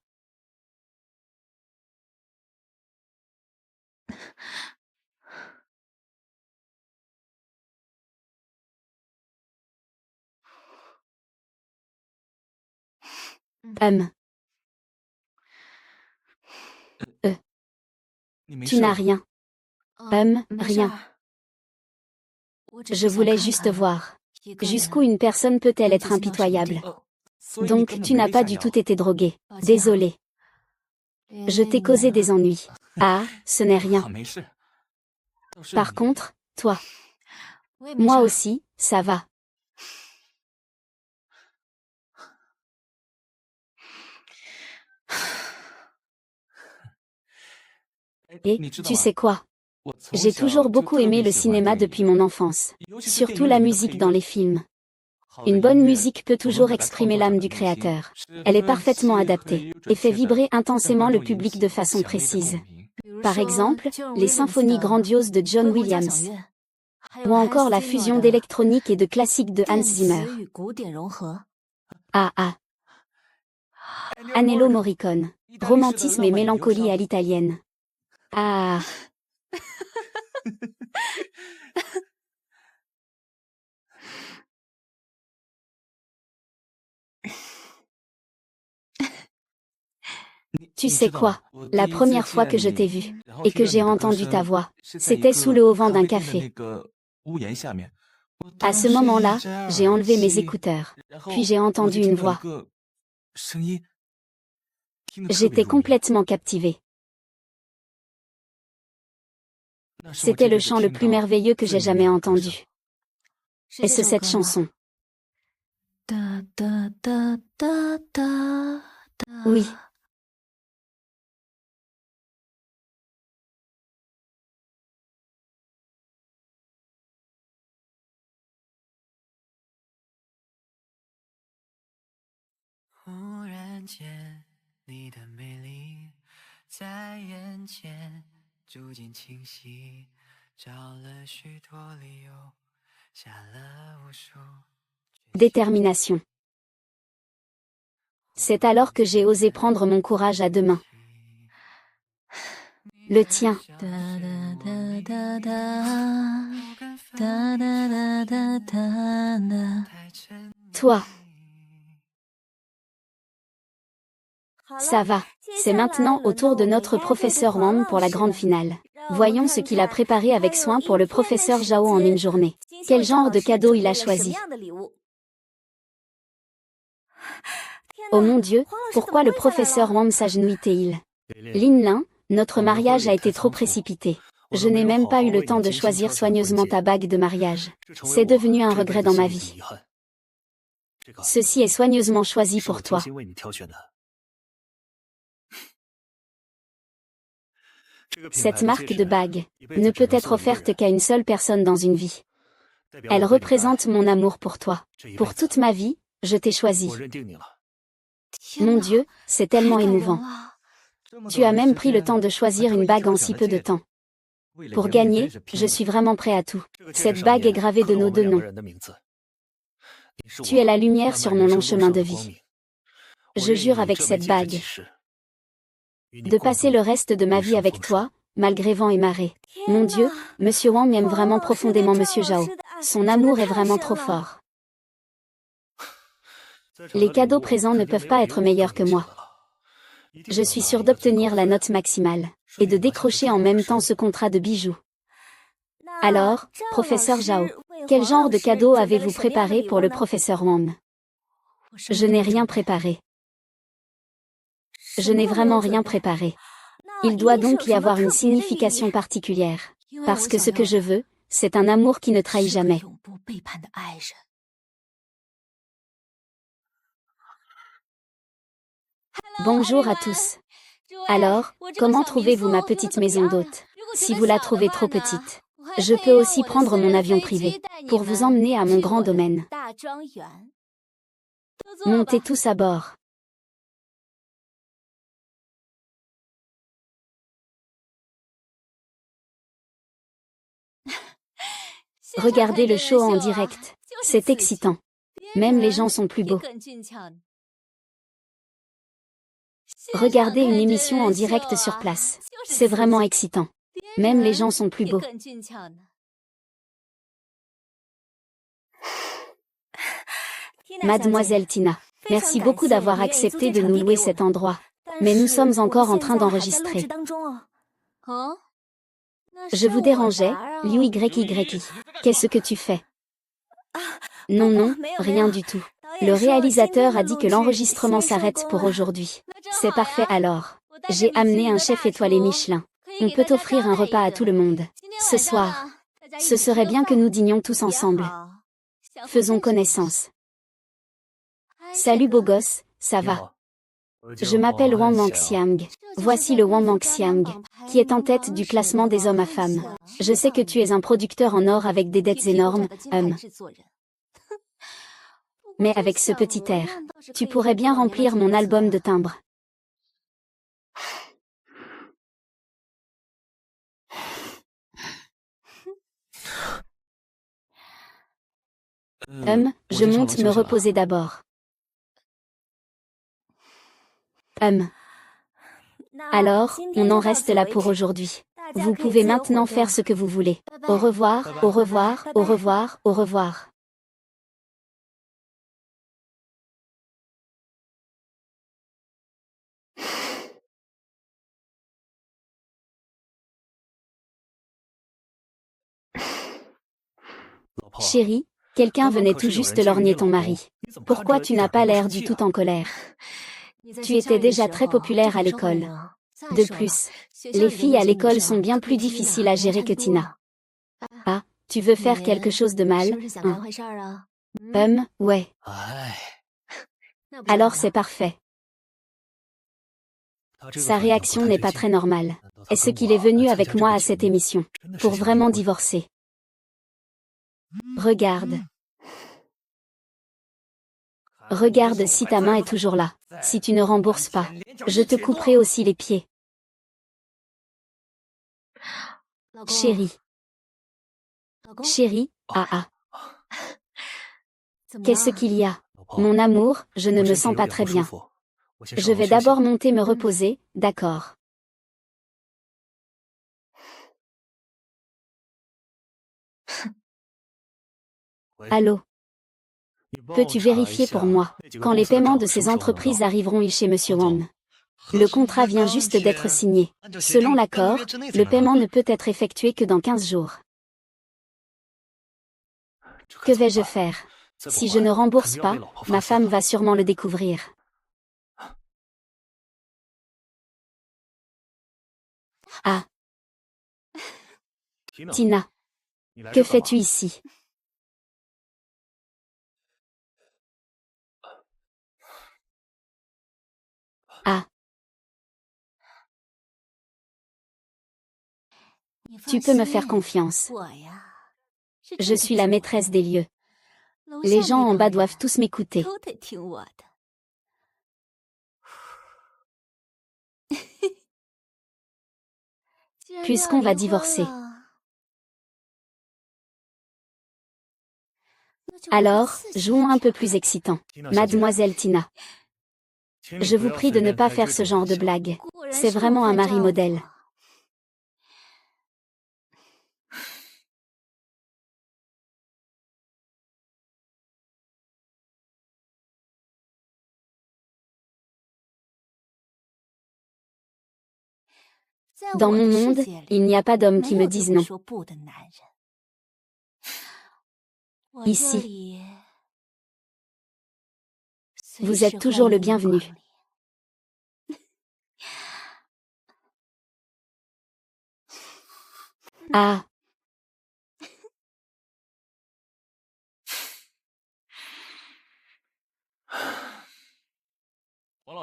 Tu n'as rien. Rien. Je voulais juste voir. Jusqu'où une personne peut-elle être impitoyable? Donc tu n'as pas du tout été drogué. Désolé. Je t'ai causé des ennuis. Ah, ce n'est rien. Par contre, toi. Moi aussi, ça va. Et, tu sais quoi? J'ai toujours beaucoup aimé le cinéma depuis mon enfance. Surtout la musique dans les films. Une bonne musique peut toujours exprimer l'âme du créateur. Elle est parfaitement adaptée, et fait vibrer intensément le public de façon précise. Par exemple, les symphonies grandioses de John Williams. Ou encore la fusion d'électronique et de classiques de Hans Zimmer. Ah. Ennio Morricone. Romantisme et mélancolie à l'italienne. Ah. Tu sais quoi? La première fois que je t'ai vu, et que j'ai entendu ta voix, c'était sous le auvent d'un café. À ce moment-là, j'ai enlevé mes écouteurs. Puis j'ai entendu une voix. J'étais complètement captivée. C'était le chant le plus merveilleux que j'ai jamais entendu. Est-ce cette chanson? Oui. Détermination. C'est alors que j'ai osé prendre mon courage à deux mains. Le tien. Toi. Ça va. C'est maintenant au tour de notre professeur Wang pour la grande finale. Voyons ce qu'il a préparé avec soin pour le professeur Zhao en une journée. Quel genre de cadeau il a choisi? Oh mon Dieu, pourquoi le professeur Wang s'agenouille-t-il? Lin Lin, notre mariage a été trop précipité. Je n'ai même pas eu le temps de choisir soigneusement ta bague de mariage. C'est devenu un regret dans ma vie. Ceci est soigneusement choisi pour toi. Cette marque de bague ne peut être offerte qu'à une seule personne dans une vie. Elle représente mon amour pour toi. Pour toute ma vie, je t'ai choisi. Mon Dieu, c'est tellement émouvant. Tu as même pris le temps de choisir une bague en si peu de temps. Pour gagner, je suis vraiment prêt à tout. Cette bague est gravée de nos deux noms. Tu es la lumière sur mon long chemin de vie. Je jure avec cette bague de passer le reste de ma vie avec toi, malgré vent et marée. Mon Dieu, Monsieur Wang aime vraiment profondément Monsieur Zhao. Son amour est vraiment trop fort. Les cadeaux présents ne peuvent pas être meilleurs que moi. Je suis sûre d'obtenir la note maximale, et de décrocher en même temps ce contrat de bijoux. Alors, professeur Zhao, quel genre de cadeau avez-vous préparé pour le professeur Wang? Je n'ai rien préparé. Je n'ai vraiment rien préparé. Il doit donc y avoir une signification particulière. Parce que ce que je veux, c'est un amour qui ne trahit jamais. Bonjour à tous. Alors, comment trouvez-vous ma petite maison d'hôte? Si vous la trouvez trop petite, je peux aussi prendre mon avion privé, pour vous emmener à mon grand domaine. Montez tous à bord. Regardez le show en direct. C'est excitant. Même les gens sont plus beaux. Regardez une émission en direct sur place. C'est vraiment excitant. Même les gens sont plus beaux. Mademoiselle Tina, merci beaucoup d'avoir accepté de nous louer cet endroit. Mais nous sommes encore en train d'enregistrer. Je vous dérangeais, Liu YY. Qu'est-ce que tu fais? Non, non, rien du tout. Le réalisateur a dit que l'enregistrement s'arrête pour aujourd'hui. C'est parfait alors. J'ai amené un chef étoilé Michelin. On peut offrir un repas à tout le monde. Ce soir. Ce serait bien que nous dînions tous ensemble. Faisons connaissance. Salut beau gosse, ça va? Je m'appelle Wang Mangxiang. Voici le Wang Mangxiang, qui est en tête du classement des hommes à femmes. Je sais que tu es un producteur en or avec des dettes énormes, mais avec ce petit air, tu pourrais bien remplir mon album de timbres. Je monte me reposer d'abord. Alors, on en reste là pour aujourd'hui. Vous pouvez maintenant faire ce que vous voulez. Au revoir, au revoir, au revoir, au revoir. Chérie, quelqu'un venait tout juste lorgner ton mari. Pourquoi tu n'as pas l'air du tout en colère? Tu étais déjà très populaire à l'école. De plus, les filles à l'école sont bien plus difficiles à gérer que Tina. Ah, tu veux faire quelque chose de mal, hein? Ouais. Alors c'est parfait. Sa réaction n'est pas très normale. Est-ce qu'il est venu avec moi à cette émission pour vraiment divorcer? Regarde. Regarde si ta main est toujours là. Si tu ne rembourses pas, je te couperai aussi les pieds. Chérie. Chérie, Qu'est-ce qu'il y a? Mon amour, je ne me sens pas très bien. Je vais d'abord monter me reposer, d'accord? Allô? Peux-tu vérifier pour moi, quand les paiements de ces entreprises arriveront chez Monsieur Wang? Le contrat vient juste d'être signé. Selon l'accord, le paiement ne peut être effectué que dans 15 jours. Que vais-je faire? Si je ne rembourse pas, ma femme va sûrement le découvrir. Ah. Tina. Que fais-tu ici? Ah. Tu peux me faire confiance. Je suis la maîtresse des lieux. Les gens en bas doivent tous m'écouter. Puisqu'on va divorcer. Alors, jouons un peu plus excitant. Mademoiselle Tina. Je vous prie de ne pas faire ce genre de blague. C'est vraiment un mari modèle. Dans mon monde, il n'y a pas d'hommes qui me disent non. Ici. Vous êtes toujours le bienvenu. Ah.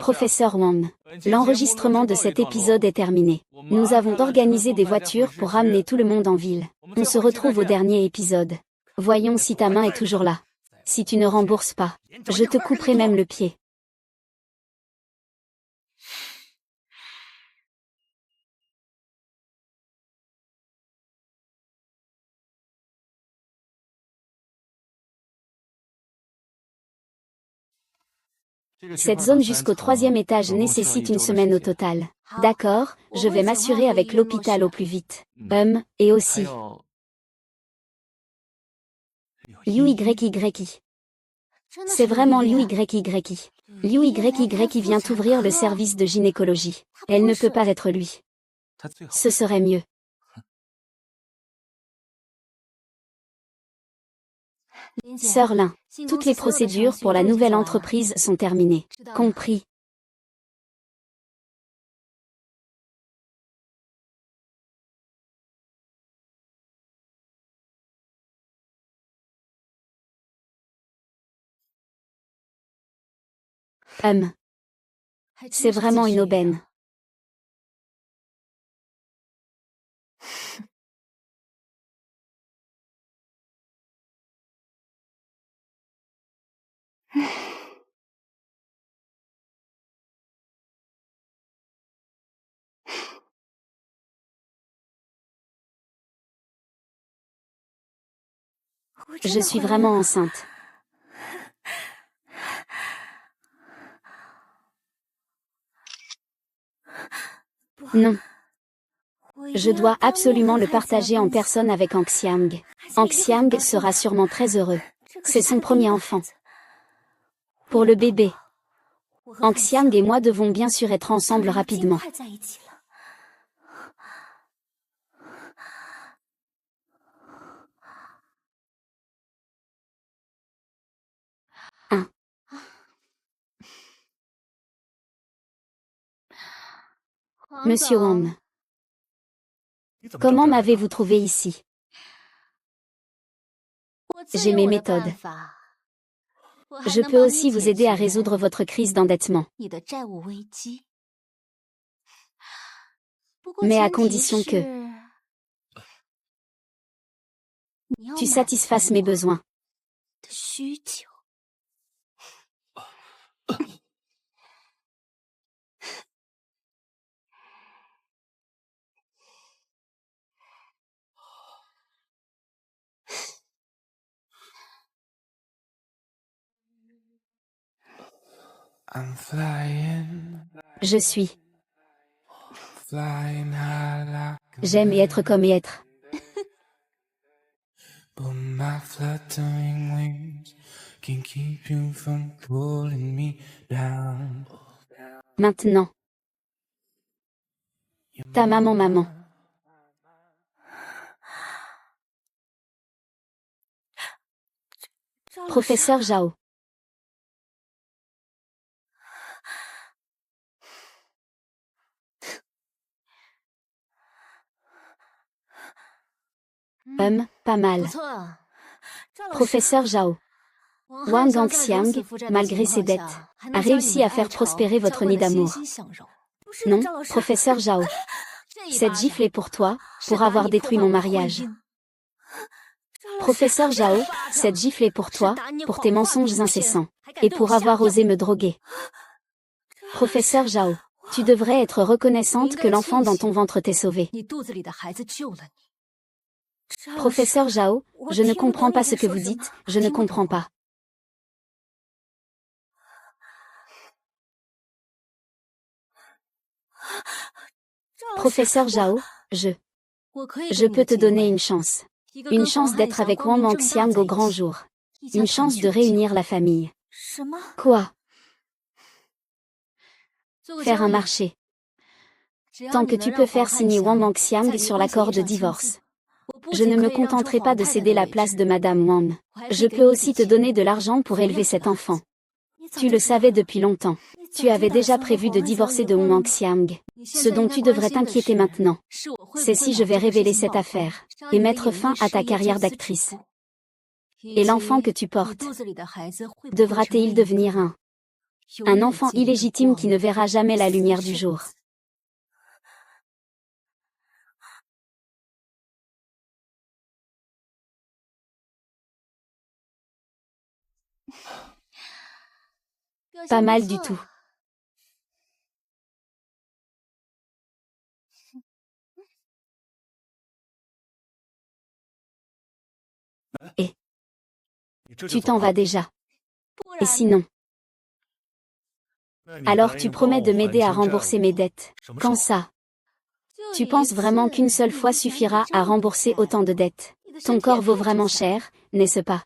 Professeur Wang, l'enregistrement de cet épisode est terminé. Nous avons organisé des voitures pour ramener tout le monde en ville. On se retrouve au dernier épisode. Voyons si ta main est toujours là. Si tu ne rembourses pas, je te couperai même le pied. Cette zone jusqu'au 3e étage nécessite une semaine au total. D'accord, je vais m'assurer avec l'hôpital au plus vite. Et aussi. Liu-YY. C'est vraiment Liu-YY. Liu-YY vient ouvrir le service de gynécologie. Elle ne peut pas être lui. Ce serait mieux. Sœur Lin, toutes les procédures pour la nouvelle entreprise sont terminées. Compris. C'est vraiment une aubaine. Je suis vraiment enceinte. Non. Je dois absolument le partager en personne avec Ang Xiang. Ang Xiang sera sûrement très heureux. C'est son premier enfant. Pour le bébé. Ang Xiang et moi devons bien sûr être ensemble rapidement. Monsieur Wang, comment m'avez-vous trouvé ici? J'ai mes méthodes. Je peux aussi vous aider à résoudre votre crise d'endettement. Mais à condition que tu satisfasses mes besoins. Je suis. J'aime y être comme y être. Maintenant. Ta maman. Professeur Zhao. Pas mal. Professeur Zhao. Wang Gangxiang, malgré ses dettes, a réussi à faire prospérer votre nid d'amour. Non, professeur Zhao. Cette gifle est pour toi, pour avoir détruit mon mariage. Professeur Zhao, cette gifle est pour toi, pour tes mensonges incessants, et pour avoir osé me droguer. Professeur Zhao, tu devrais être reconnaissante que l'enfant dans ton ventre t'ait sauvé. Professeur Zhao, je ne comprends pas ce que vous dites, je ne comprends pas. Professeur Zhao, je peux te donner une chance. Une chance d'être avec Wang Gangxiang au grand jour. Une chance de réunir la famille. Quoi? Faire un marché. Tant que tu peux faire signer Wang Gangxiang sur l'accord de divorce. Je ne me contenterai pas de céder la place de Madame Wang. Je peux aussi te donner de l'argent pour élever cet enfant. Tu le savais depuis longtemps. Tu avais déjà prévu de divorcer de Wang Gangxiang. Ce dont tu devrais t'inquiéter maintenant, c'est si je vais révéler cette affaire, et mettre fin à ta carrière d'actrice. Et l'enfant que tu portes, devra-t-il devenir un enfant illégitime qui ne verra jamais la lumière du jour? Pas mal du tout. Et tu t'en vas déjà. Et sinon? Alors tu promets de m'aider à rembourser mes dettes. Quand ça? Tu penses vraiment qu'une seule fois suffira à rembourser autant de dettes? Ton corps vaut vraiment cher, n'est-ce pas?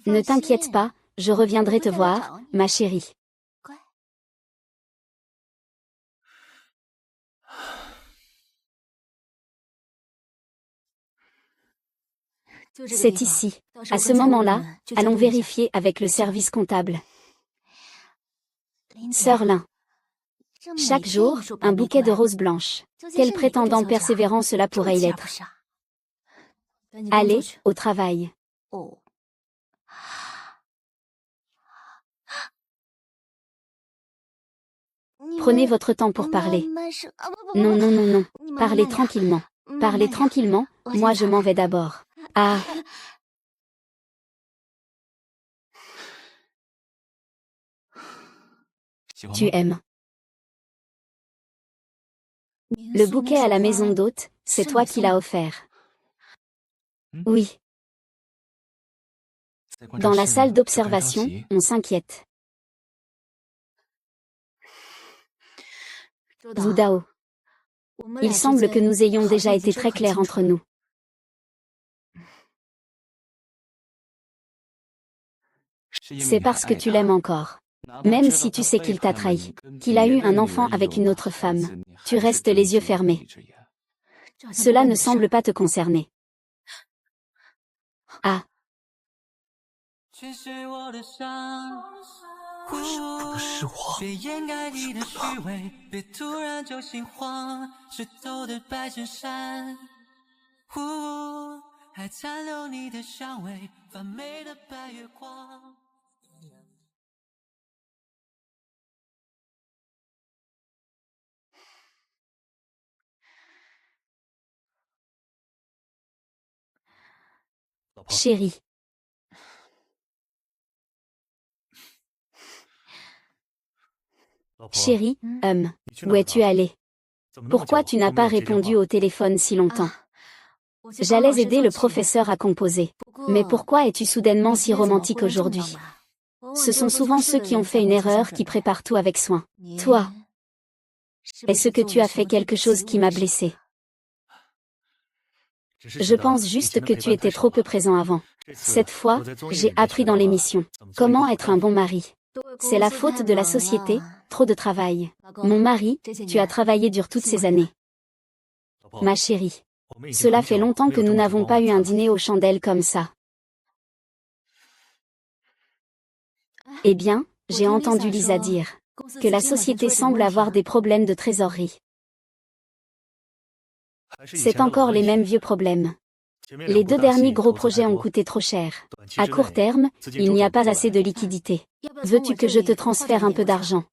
Ne t'inquiète pas, je reviendrai te voir, ma chérie. C'est ici. À ce moment-là, allons vérifier avec le service comptable. Sœur Lin. Chaque jour, un bouquet de roses blanches. Quel prétendant persévérant cela pourrait y être. Allez, au travail. Prenez votre temps pour parler. Non. Parlez tranquillement. Parlez tranquillement, moi je m'en vais d'abord. Ah. Tu aimes. Le bouquet à la maison d'hôte, c'est toi qui l'as offert. Oui. Dans la salle d'observation, on s'inquiète. Wu Dao. Il semble que nous ayons déjà été très clairs entre nous. C'est parce que tu l'aimes encore. Même si tu sais qu'il t'a trahi, qu'il a eu un enfant avec une autre femme, tu restes les yeux fermés. Cela ne semble pas te concerner. Ah. 是我。别掩盖你的虚伪，别突然就心慌。湿透的白衬衫，还残留你的香味，泛美的白月光。Chérie. Chérie, où es-tu allé? Pourquoi tu n'as pas répondu au téléphone si longtemps? J'allais aider le professeur à composer. Mais pourquoi es-tu soudainement si romantique aujourd'hui? Ce sont souvent ceux qui ont fait une erreur qui préparent tout avec soin. Toi, est-ce que tu as fait quelque chose qui m'a blessé? Je pense juste que tu étais trop peu présent avant. Cette fois, j'ai appris dans l'émission comment être un bon mari. C'est la faute de la société, trop de travail. Mon mari, tu as travaillé dur toutes ces années. Ma chérie, cela fait longtemps que nous n'avons pas eu un dîner aux chandelles comme ça. Eh bien, j'ai entendu Lisa dire que la société semble avoir des problèmes de trésorerie. C'est encore les mêmes vieux problèmes. Les 2 derniers gros projets ont coûté trop cher. À court terme, il n'y a pas assez de liquidités. Veux-tu que je te transfère un peu d'argent?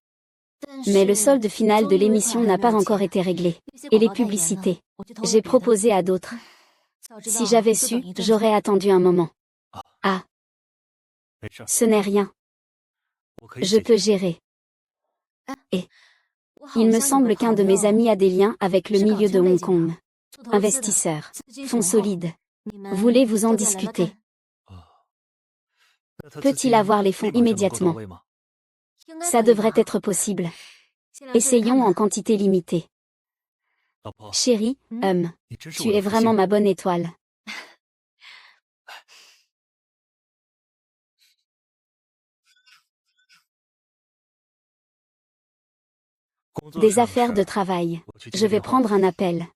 Mais le solde final de l'émission n'a pas encore été réglé. Et les publicités. J'ai proposé à d'autres. Si j'avais su, j'aurais attendu un moment. Ah. Ce n'est rien. Je peux gérer. Et il me semble qu'un de mes amis a des liens avec le milieu de Hong Kong. Investisseurs. Fonds solides. Voulez-vous en discuter? Peut-il avoir les fonds immédiatement? Ça devrait être possible. Essayons en quantité limitée. Chérie, tu es vraiment ma bonne étoile. Des affaires de travail. Je vais prendre un appel.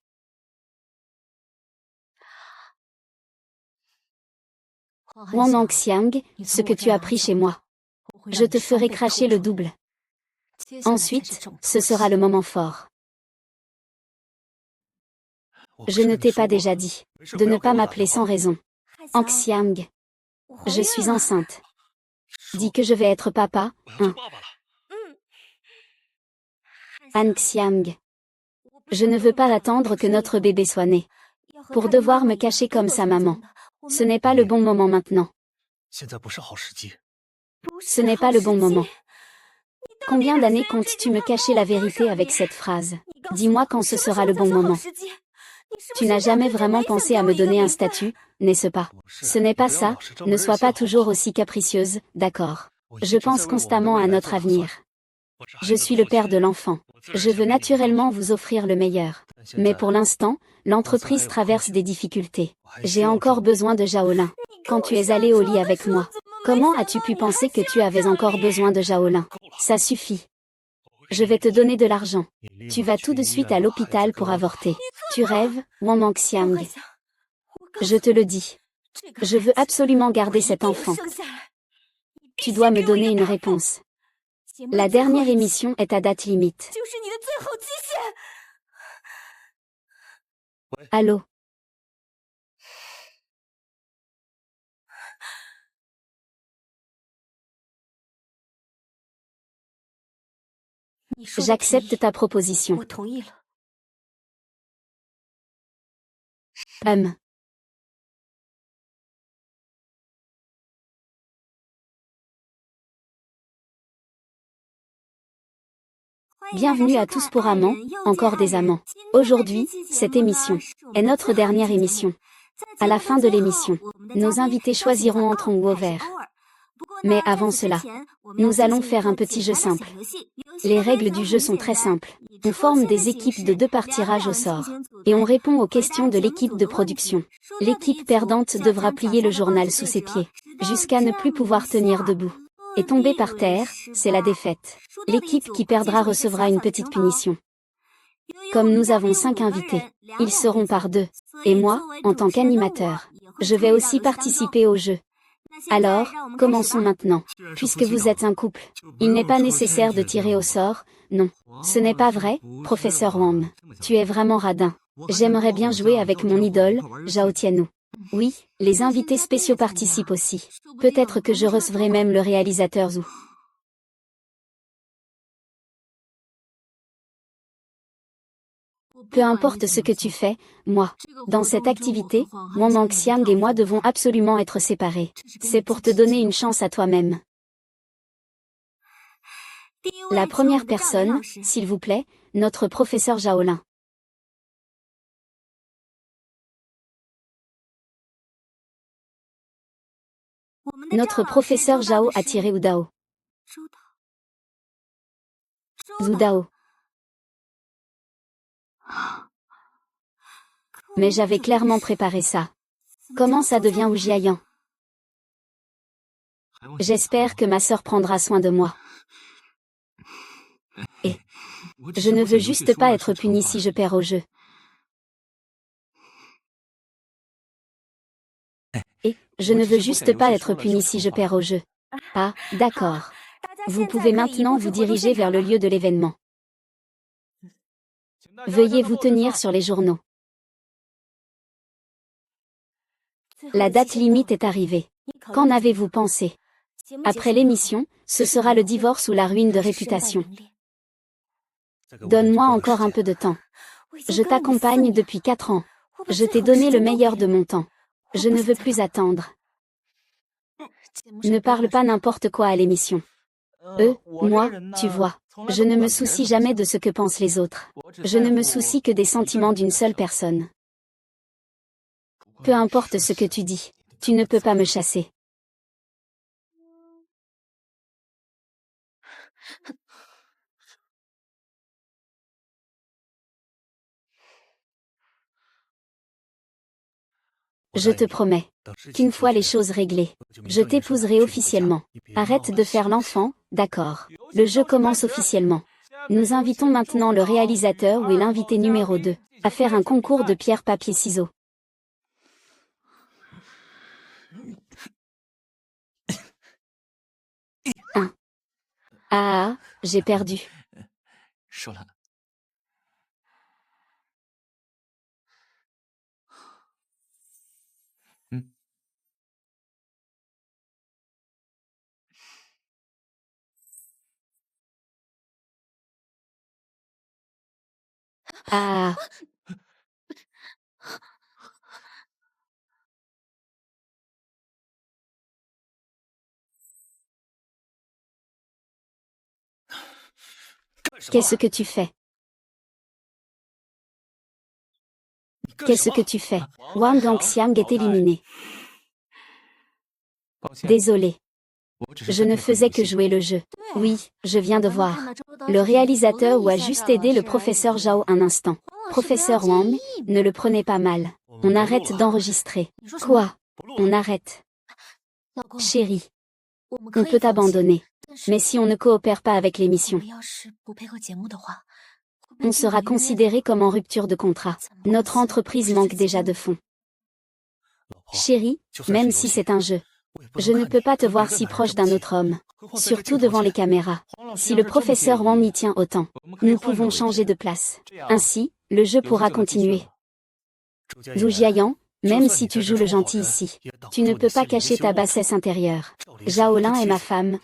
Wang Xiang, ce que tu as pris chez moi. Je te ferai cracher le double. Ensuite, ce sera le moment fort. Je ne t'ai pas déjà dit de ne pas m'appeler sans raison. Wang Xiang. Je suis enceinte. Dis que je vais être papa, hein. Wang Xiang. Je ne veux pas attendre que notre bébé soit né pour devoir me cacher comme sa maman. Ce n'est pas le bon moment maintenant. Ce n'est pas le bon moment. Combien d'années comptes-tu me cacher la vérité avec cette phrase? Dis-moi quand ce sera le bon moment. Tu n'as jamais vraiment pensé à me donner un statut, n'est-ce pas? Ce n'est pas ça, ne sois pas toujours aussi capricieuse, d'accord? Je pense constamment à notre avenir. Je suis le père de l'enfant. Je veux naturellement vous offrir le meilleur. Mais pour l'instant, l'entreprise traverse des difficultés. J'ai encore besoin de Shaolin. Quand tu es allé au lit avec moi, comment as-tu pu penser que tu avais encore besoin de Shaolin? Ça suffit. Je vais te donner de l'argent. Tu vas tout de suite à l'hôpital pour avorter. Tu rêves, Wang Xiang. Je te le dis. Je veux absolument garder cet enfant. Tu dois me donner une réponse. La dernière émission est à date limite. Allô? J'accepte ta proposition. Bienvenue à tous pour Amants, encore des amants. Aujourd'hui, cette émission est notre dernière émission. À la fin de l'émission, nos invités choisiront entre ou au vert. Mais avant cela, nous allons faire un petit jeu simple. Les règles du jeu sont très simples. On forme des équipes de 2 par tirage au sort. Et on répond aux questions de l'équipe de production. L'équipe perdante devra plier le journal sous ses pieds, jusqu'à ne plus pouvoir tenir debout. Et tomber par terre, c'est la défaite. L'équipe qui perdra recevra une petite punition. Comme nous avons 5 invités, ils seront par 2. Et moi, en tant qu'animateur, je vais aussi participer au jeu. Alors, commençons maintenant. Puisque vous êtes un couple, il n'est pas nécessaire de tirer au sort, non. Ce n'est pas vrai, professeur Wang. Tu es vraiment radin. J'aimerais bien jouer avec mon idole, Zhao Tianwu. Oui, les invités spéciaux participent aussi. Peut-être que je recevrai même le réalisateur Zhu. Peu importe ce que tu fais, moi. Dans cette activité, Wang Xiang et moi devons absolument être séparés. C'est pour te donner une chance à toi-même. La première personne, s'il vous plaît, notre professeur Zhaolin. Notre professeur Zhao a tiré Udao. Zudao. Mais j'avais clairement préparé ça. Comment ça devient Oujiayan? J'espère que ma sœur prendra soin de moi. Et je ne veux juste pas être puni si je perds au jeu. Et je ne veux juste pas être puni si je perds au jeu. Ah, d'accord. Vous pouvez maintenant vous diriger vers le lieu de l'événement. Veuillez vous tenir sur les journaux. La date limite est arrivée. Qu'en avez-vous pensé? Après l'émission, ce sera le divorce ou la ruine de réputation. Donne-moi encore un peu de temps. Je t'accompagne depuis 4 ans. Je t'ai donné le meilleur de mon temps. Je ne veux plus attendre. Ne parle pas n'importe quoi à l'émission. Moi, tu vois, je ne me soucie jamais de ce que pensent les autres. Je ne me soucie que des sentiments d'une seule personne. Peu importe ce que tu dis, tu ne peux pas me chasser. Je te promets qu'une fois les choses réglées, je t'épouserai officiellement. Arrête de faire l'enfant, d'accord. Le jeu commence officiellement. Nous invitons maintenant le réalisateur ou l'invité numéro 2 à faire un concours de pierre-papier-ciseaux. Ah, j'ai perdu. Ah, qu'est-ce que tu fais? Qu'est-ce que tu fais? Wang Xiang est éliminé. Désolé. Je ne faisais que jouer le jeu. Oui, je viens de voir. Le réalisateur ou a juste aidé le professeur Zhao un instant. Professeur Wang, ne le prenez pas mal. On arrête d'enregistrer. Quoi? On arrête. Chérie. On peut abandonner. Mais si on ne coopère pas avec l'émission, on sera considéré comme en rupture de contrat. Notre entreprise manque déjà de fonds. Chérie, même si c'est un jeu, je ne peux pas te voir si proche d'un autre homme. Surtout devant les caméras. Si le professeur Wang y tient autant, nous pouvons changer de place. Ainsi, le jeu pourra continuer. Zhu Jiayan, même si tu joues le gentil ici, tu ne peux pas cacher ta bassesse intérieure. Zhaolin est ma femme,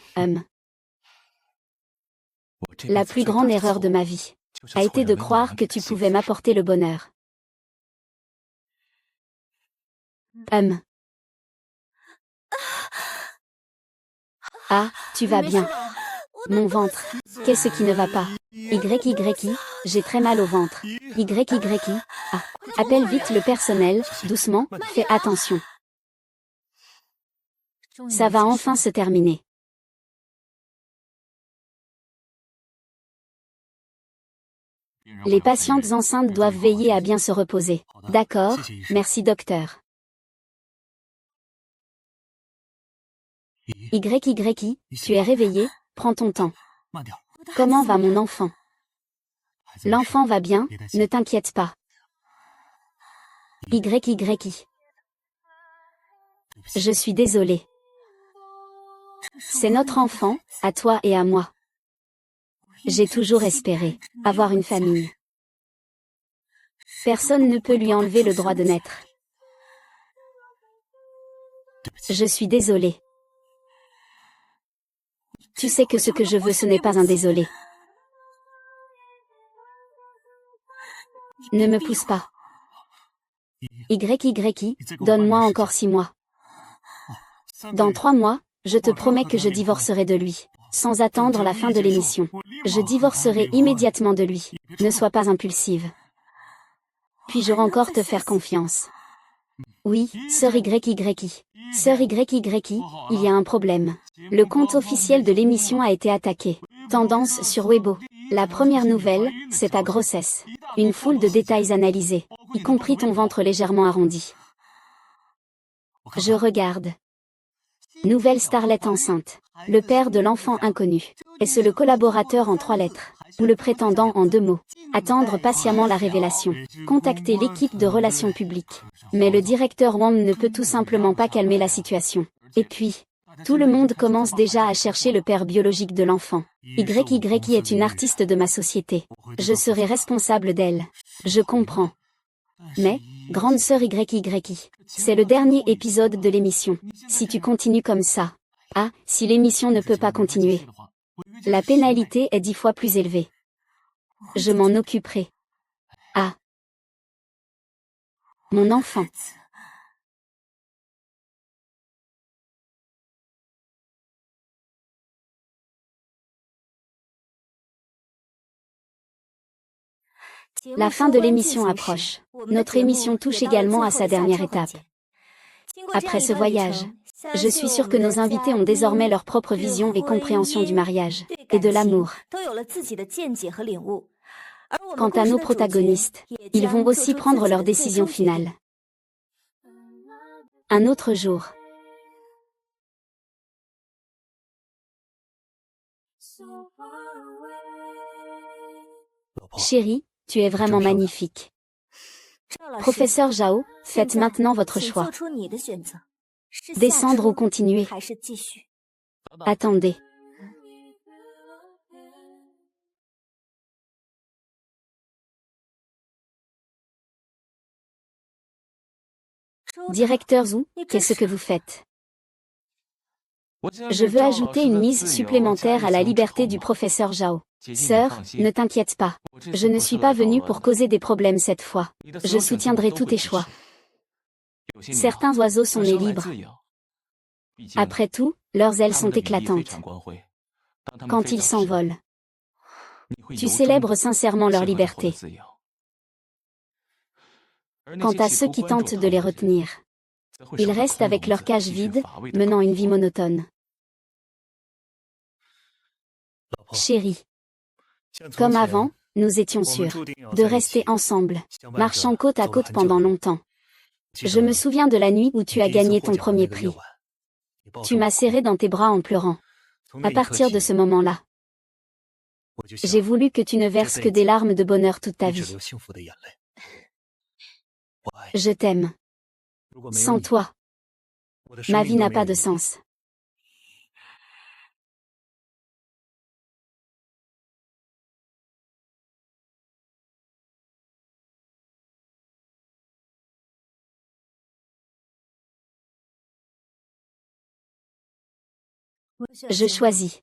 La plus grande erreur de ma vie a été de croire que tu pouvais m'apporter le bonheur. Ah, tu vas bien. Mon ventre. Qu'est-ce qui ne va pas? YYI, j'ai très mal au ventre. YYI. Ah. Appelle vite le personnel, doucement, fais attention. Ça va enfin se terminer. Les patientes enceintes doivent veiller à bien se reposer. D'accord, merci docteur. YYI, tu es réveillé, prends ton temps. Comment va mon enfant? L'enfant va bien, ne t'inquiète pas. YYI. Je suis désolée. C'est notre enfant, à toi et à moi. J'ai toujours espéré avoir une famille. Personne ne peut lui enlever le droit de naître. Je suis désolée. Tu sais que ce que je veux, ce n'est pas un désolé. Ne me pousse pas. YY, donne-moi encore 6 mois. Dans 3 mois, je te promets que je divorcerai de lui, sans attendre la fin de l'émission. Je divorcerai immédiatement de lui. Ne sois pas impulsive. Puis-je encore te faire confiance? Oui, sœur YY. Sœur YY, il y a un problème. Le compte officiel de l'émission a été attaqué. Tendance sur Weibo. La première nouvelle, c'est ta grossesse. Une foule de détails analysés, y compris ton ventre légèrement arrondi. Je regarde. Nouvelle starlette enceinte. Le père de l'enfant inconnu. Est-ce le collaborateur en 3 lettres? Ou le prétendant en 2 mots? Attendre patiemment la révélation. Contacter l'équipe de relations publiques. Mais le directeur Wang ne peut tout simplement pas calmer la situation. Et puis, tout le monde commence déjà à chercher le père biologique de l'enfant. YY est une artiste de ma société. Je serai responsable d'elle. Je comprends. Mais, grande sœur YY, c'est le dernier épisode de l'émission. Si tu continues comme ça. Ah, si l'émission ne peut pas continuer. La pénalité est 10 fois plus élevée. Je m'en occuperai. Ah. Mon enfant. La fin de l'émission approche. Notre émission touche également à sa dernière étape. Après ce voyage, je suis sûre que nos invités ont désormais leur propre vision et compréhension du mariage, et de l'amour. Quant à nos protagonistes, ils vont aussi prendre leur décision finale. Un autre jour. Chérie, tu es vraiment magnifique. Professeur Zhao, faites maintenant votre choix. Descendre ou continuer? Attendez. Directeur Zhu, qu'est-ce que vous faites? Je veux ajouter une mise supplémentaire à la liberté du professeur Zhao. Sœur, ne t'inquiète pas. Je ne suis pas venue pour causer des problèmes cette fois. Je soutiendrai tous tes choix. Certains oiseaux sont nés libres. Après tout, leurs ailes sont éclatantes. Quand ils s'envolent, tu célèbres sincèrement leur liberté. Quant à ceux qui tentent de les retenir, ils restent avec leur cage vide, menant une vie monotone. Chérie. Comme avant, nous étions sûrs de rester ensemble, marchant côte à côte pendant longtemps. Je me souviens de la nuit où tu as gagné ton premier prix. Tu m'as serré dans tes bras en pleurant. À partir de ce moment-là, j'ai voulu que tu ne verses que des larmes de bonheur toute ta vie. Je t'aime. Sans toi, ma vie n'a pas de sens. Je choisis.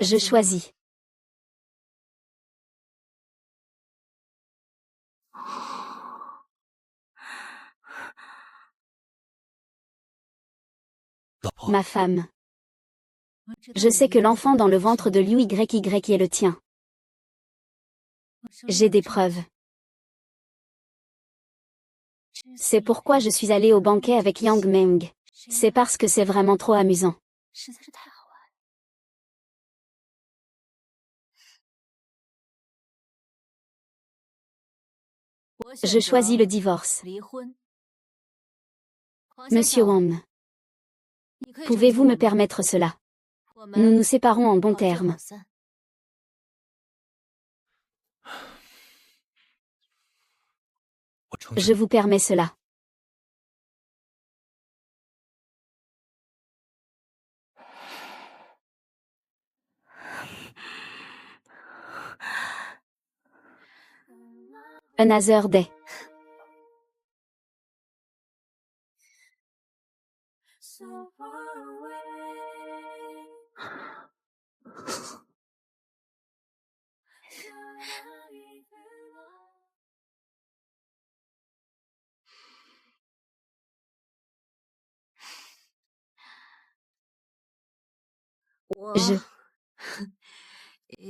Je choisis. Ma femme. Je sais que l'enfant dans le ventre de Liu YY est le tien. J'ai des preuves. C'est pourquoi je suis allée au banquet avec Yang Meng. C'est parce que c'est vraiment trop amusant. Je choisis le divorce. Monsieur Wang. Pouvez-vous me permettre cela? Nous nous séparons en bons termes. Je vous permets cela. Another day.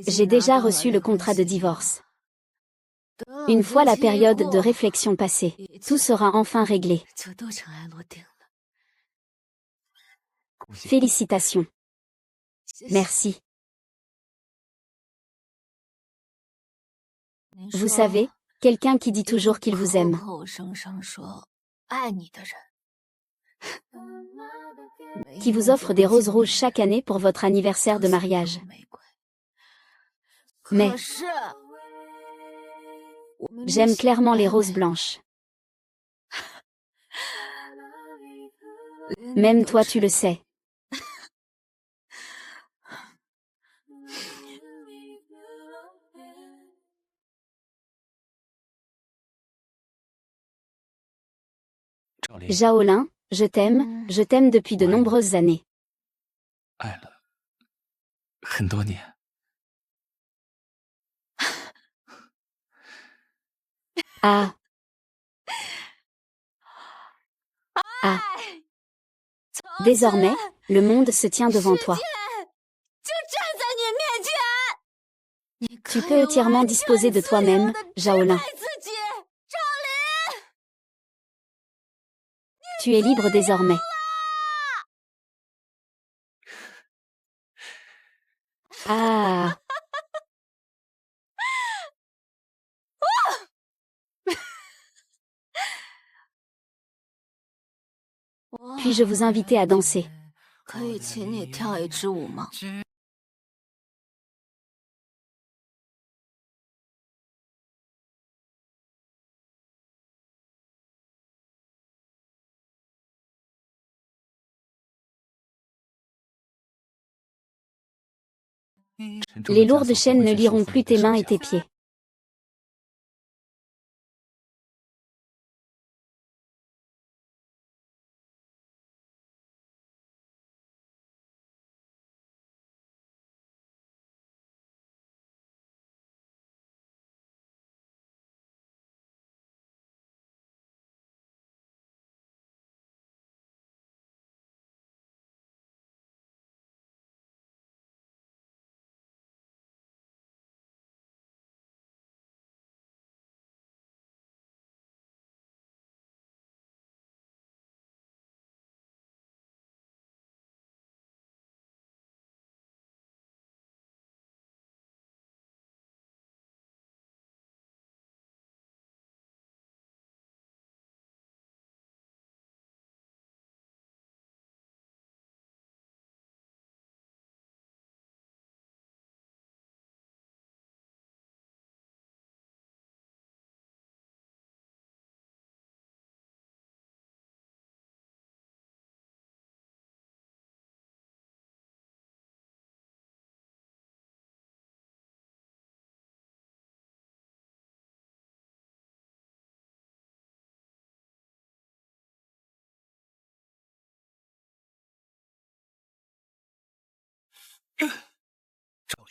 J'ai déjà reçu le contrat de divorce. Une fois la période de réflexion passée, tout sera enfin réglé. Félicitations. Merci. Vous savez, quelqu'un qui dit toujours qu'il vous aime. Qui vous offre des roses rouges chaque année pour votre anniversaire de mariage. Mais j'aime clairement les roses blanches. Même toi tu le sais. Zhaolin, je t'aime depuis de nombreuses années. 爱了很多年。Ah. Ah. Désormais, le monde se tient devant toi. Tu peux entièrement disposer de toi-même, Zhaolin. Tu es libre désormais. Ah. Puis-je vous inviter à danser? Les lourdes chaînes ne lieront plus tes mains et tes pieds.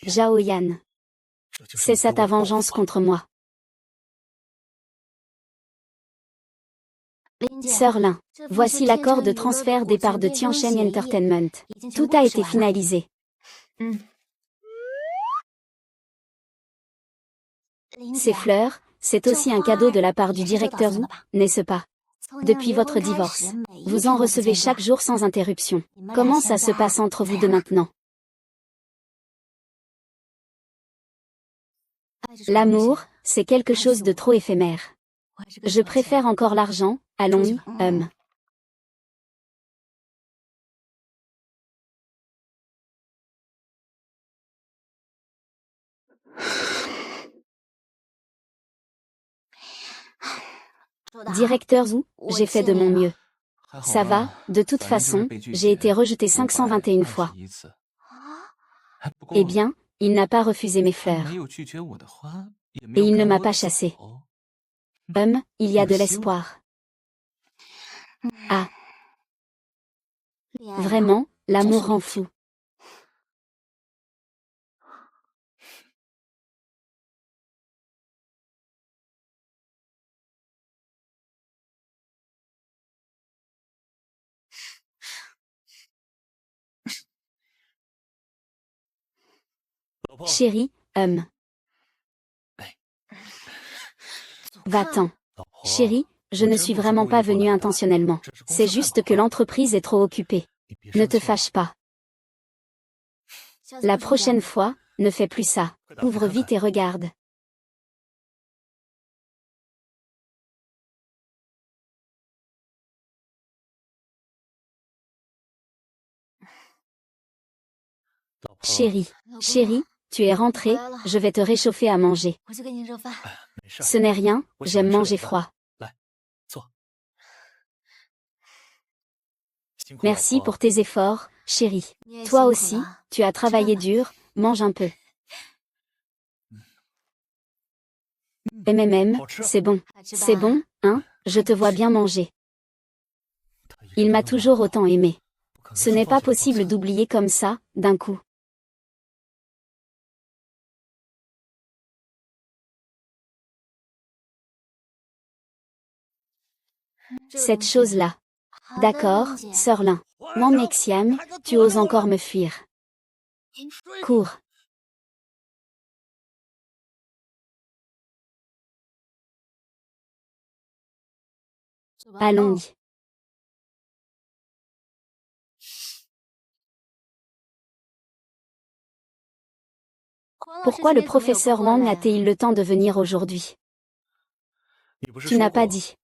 Zhaoyan. C'est ça ta vengeance contre moi. Sœur Lin, voici l'accord de transfert des parts de Tiansheng Entertainment. Tout a été finalisé. Ces fleurs, c'est aussi un cadeau de la part du directeur Wu, n'est-ce pas? Depuis votre divorce, vous en recevez chaque jour sans interruption. Comment ça se passe entre vous deux maintenant? L'amour, c'est quelque chose de trop éphémère. Je préfère encore l'argent, allons-y, Directeur Zhu, j'ai fait de mon mieux. Ça va, de toute façon, j'ai été rejeté 521 fois. Eh bien, il n'a pas refusé mes fleurs. Et il ne m'a pas chassé. Il y a de l'espoir. Ah. Vraiment, l'amour rend fou. Chérie, Va-t'en. Chérie, je ne suis vraiment pas venue intentionnellement. C'est juste que l'entreprise est trop occupée. Ne te fâche pas. La prochaine fois, ne fais plus ça. Ouvre vite et regarde. Chérie, chérie, tu es rentrée, je vais te réchauffer à manger. Ce n'est rien, j'aime manger froid. Merci pour tes efforts, chérie. Toi aussi, tu as travaillé dur, mange un peu. C'est bon. C'est bon, hein, je te vois bien manger. Il m'a toujours autant aimé. Ce n'est pas possible d'oublier comme ça, d'un coup. Cette chose-là. D'accord, sœur Lin. Mon Nexiam, tu oses encore me fuir. Cours. Allons-y. Pourquoi le professeur Wang a-t-il le temps de venir aujourd'hui? Tu n'as pas dit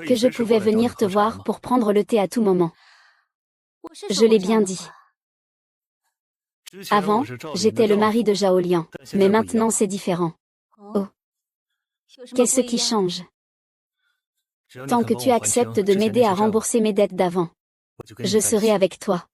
que je pouvais venir te voir pour prendre le thé à tout moment. Je l'ai bien dit. Avant, j'étais le mari de Zhao Liang, mais maintenant c'est différent. Oh. Qu'est-ce qui change? Tant que tu acceptes de m'aider à rembourser mes dettes d'avant, je serai avec toi.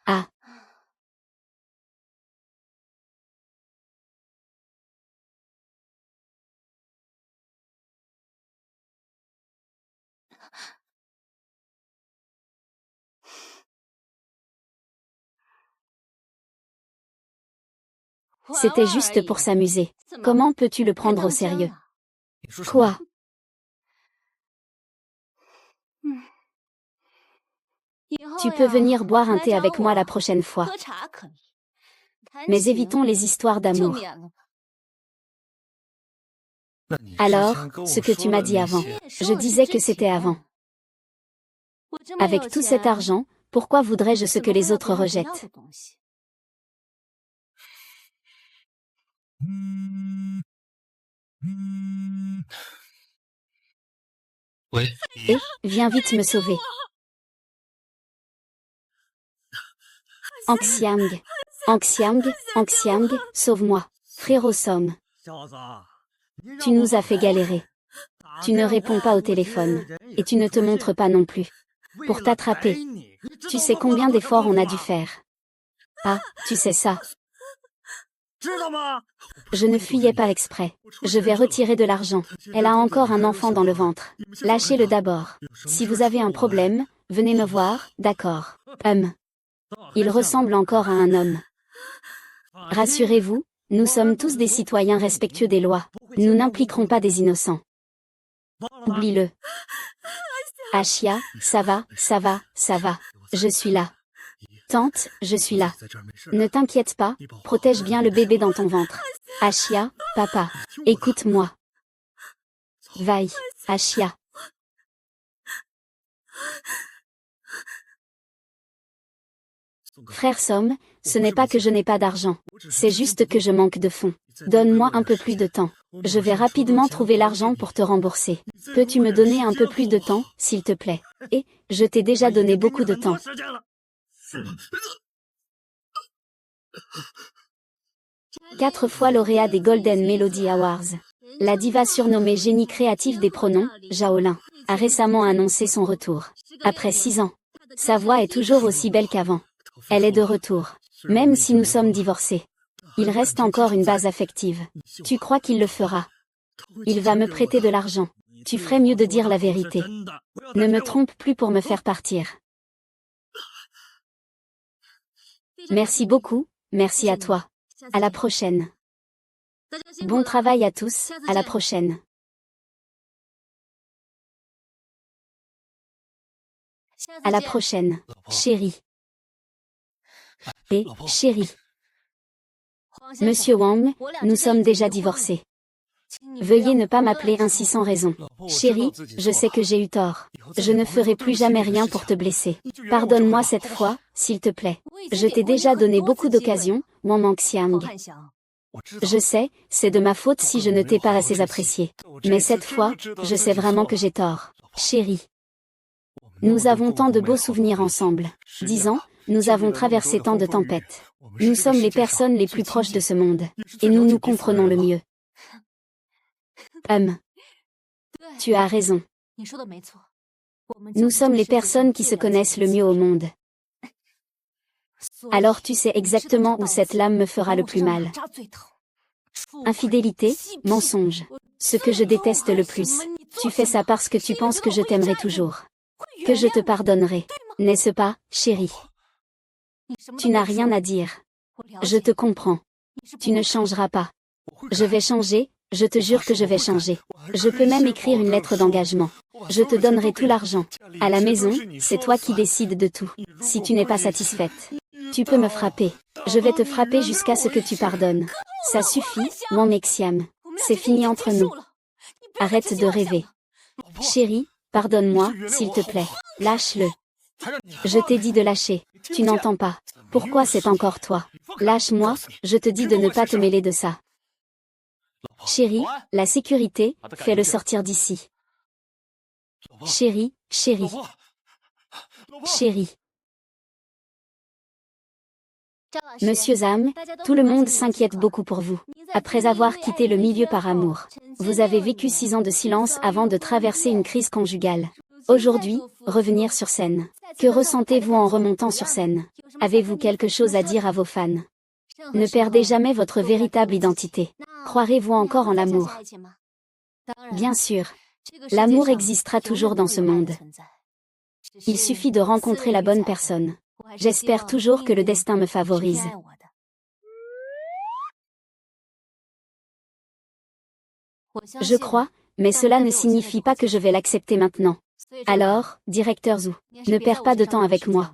Ah. C'était juste pour s'amuser. Comment peux-tu le prendre au sérieux? Quoi? Tu peux venir boire un thé avec moi la prochaine fois. Mais évitons les histoires d'amour. Alors, ce que tu m'as dit avant. Je disais que c'était avant. Avec tout cet argent, pourquoi voudrais-je ce que les autres rejettent? Et, viens vite me sauver. Anxiang, Anxiang, Anxiang, sauve-moi. Frérot Somme. Tu nous as fait galérer. Tu ne réponds pas au téléphone. Et tu ne te montres pas non plus. Pour t'attraper. Tu sais combien d'efforts on a dû faire. Ah, tu sais ça. Je ne fuyais pas exprès. Je vais retirer de l'argent. Elle a encore un enfant dans le ventre. Lâchez-le d'abord. Si vous avez un problème, venez me voir, d'accord. Il ressemble encore à un homme. Rassurez-vous, nous sommes tous des citoyens respectueux des lois. Nous n'impliquerons pas des innocents. Oublie-le. Ashia, ça va, ça va, ça va. Je suis là. Tante, je suis là. Ne t'inquiète pas, protège bien le bébé dans ton ventre. Ashia, papa, écoute-moi. Vaille, Ashia. Frère Somme, ce n'est pas que je n'ai pas d'argent. C'est juste que je manque de fonds. Donne-moi un peu plus de temps. Je vais rapidement trouver l'argent pour te rembourser. Peux-tu me donner un peu plus de temps, s'il te plaît? Et, je t'ai déjà donné beaucoup de temps. 4 fois lauréat des Golden Melody Awards. La diva surnommée génie créatif des pronoms, Zhao Lin. a récemment annoncé son retour. Après 6 ans. Sa voix est toujours aussi belle qu'avant. Elle est de retour. Même si nous sommes divorcés. Il reste encore une base affective. Tu crois qu'il le fera? Il va me prêter de l'argent. Tu ferais mieux de dire la vérité. Ne me trompe plus pour me faire partir. Merci beaucoup, merci à toi. À la prochaine. Bon travail à tous, à la prochaine. À la prochaine, chérie. Et, chérie. Monsieur Wang, nous sommes déjà divorcés. Veuillez ne pas m'appeler ainsi sans raison. Chérie, je sais que j'ai eu tort. Je ne ferai plus jamais rien pour te blesser. Pardonne-moi cette fois, s'il te plaît. Je t'ai déjà donné beaucoup d'occasions, Wang Xiang. Je sais, c'est de ma faute si je ne t'ai pas assez apprécié. Mais cette fois, je sais vraiment que j'ai tort. Chérie. Nous avons tant de beaux souvenirs ensemble. 10 ans, nous avons traversé tant de tempêtes. Nous sommes les personnes les plus proches de ce monde. Et nous nous comprenons le mieux. Tu as raison. Nous sommes les personnes qui se connaissent le mieux au monde. Alors tu sais exactement où cette lame me fera le plus mal. Infidélité, mensonge. Ce que je déteste le plus. Tu fais ça parce que tu penses que je t'aimerai toujours. Que je te pardonnerai. N'est-ce pas, chérie? Tu n'as rien à dire. Je te comprends. Tu ne changeras pas. Je vais changer, je te jure que je vais changer. Je peux même écrire une lettre d'engagement. Je te donnerai tout l'argent. À la maison, c'est toi qui décides de tout. Si tu n'es pas satisfaite, tu peux me frapper. Je vais te frapper jusqu'à ce que tu pardonnes. Ça suffit, Wang Xiang. C'est fini entre nous. Arrête de rêver. Chérie, pardonne-moi, s'il te plaît. Lâche-le. Je t'ai dit de lâcher. Tu n'entends pas. Pourquoi c'est encore toi? Lâche-moi, je te dis de ne pas te mêler de ça. Chérie, la sécurité, fais-le sortir d'ici. Chérie, chérie. Chérie. Monsieur Zhang, tout le monde s'inquiète beaucoup pour vous. Après avoir quitté le milieu par amour, vous avez vécu 6 ans de silence avant de traverser une crise conjugale. Aujourd'hui, revenir sur scène. Que ressentez-vous en remontant sur scène? Avez-vous quelque chose à dire à vos fans? Ne perdez jamais votre véritable identité. Croirez-vous encore en l'amour? Bien sûr. L'amour existera toujours dans ce monde. Il suffit de rencontrer la bonne personne. J'espère toujours que le destin me favorise. Je crois, mais cela ne signifie pas que je vais l'accepter maintenant. Alors, directeur Zhu, ne perds pas de temps avec moi.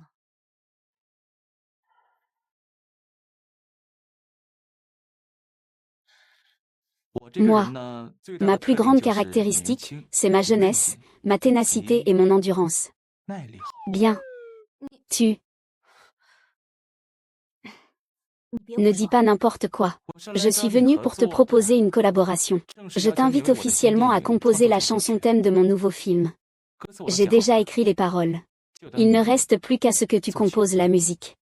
Moi, ma plus grande caractéristique, c'est ma jeunesse, ma ténacité et mon endurance. Bien. Tu ne dis pas n'importe quoi. Je suis venu pour te proposer une collaboration. Je t'invite officiellement à composer la chanson thème de mon nouveau film. J'ai déjà écrit les paroles. Il ne reste plus qu'à ce que tu composes la musique.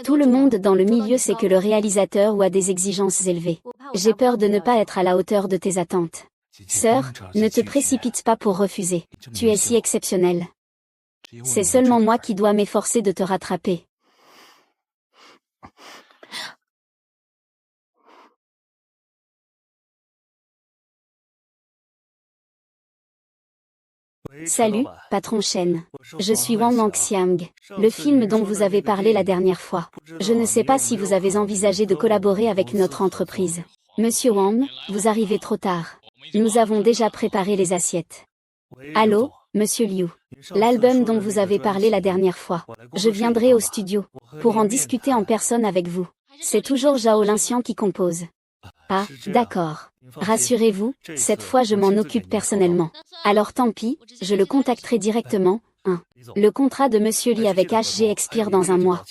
Tout le monde dans le milieu sait que le réalisateur a des exigences élevées. J'ai peur de ne pas être à la hauteur de tes attentes. Sœur, ne te précipite pas pour refuser. Tu es si exceptionnelle. C'est seulement moi qui dois m'efforcer de te rattraper. Salut, patron Chen. Je suis Wang Xiang, le film dont vous avez parlé la dernière fois. Je ne sais pas si vous avez envisagé de collaborer avec notre entreprise. Monsieur Wang, vous arrivez trop tard. Nous avons déjà préparé les assiettes. Allô, Monsieur Liu. L'album dont vous avez parlé la dernière fois. Je viendrai au studio, pour en discuter en personne avec vous. C'est toujours Zhao Linxian qui compose. Ah, d'accord. Rassurez-vous, cette fois je m'en occupe personnellement. Alors tant pis, je le contacterai directement. Le contrat de Monsieur Li avec HG expire dans 1 mois.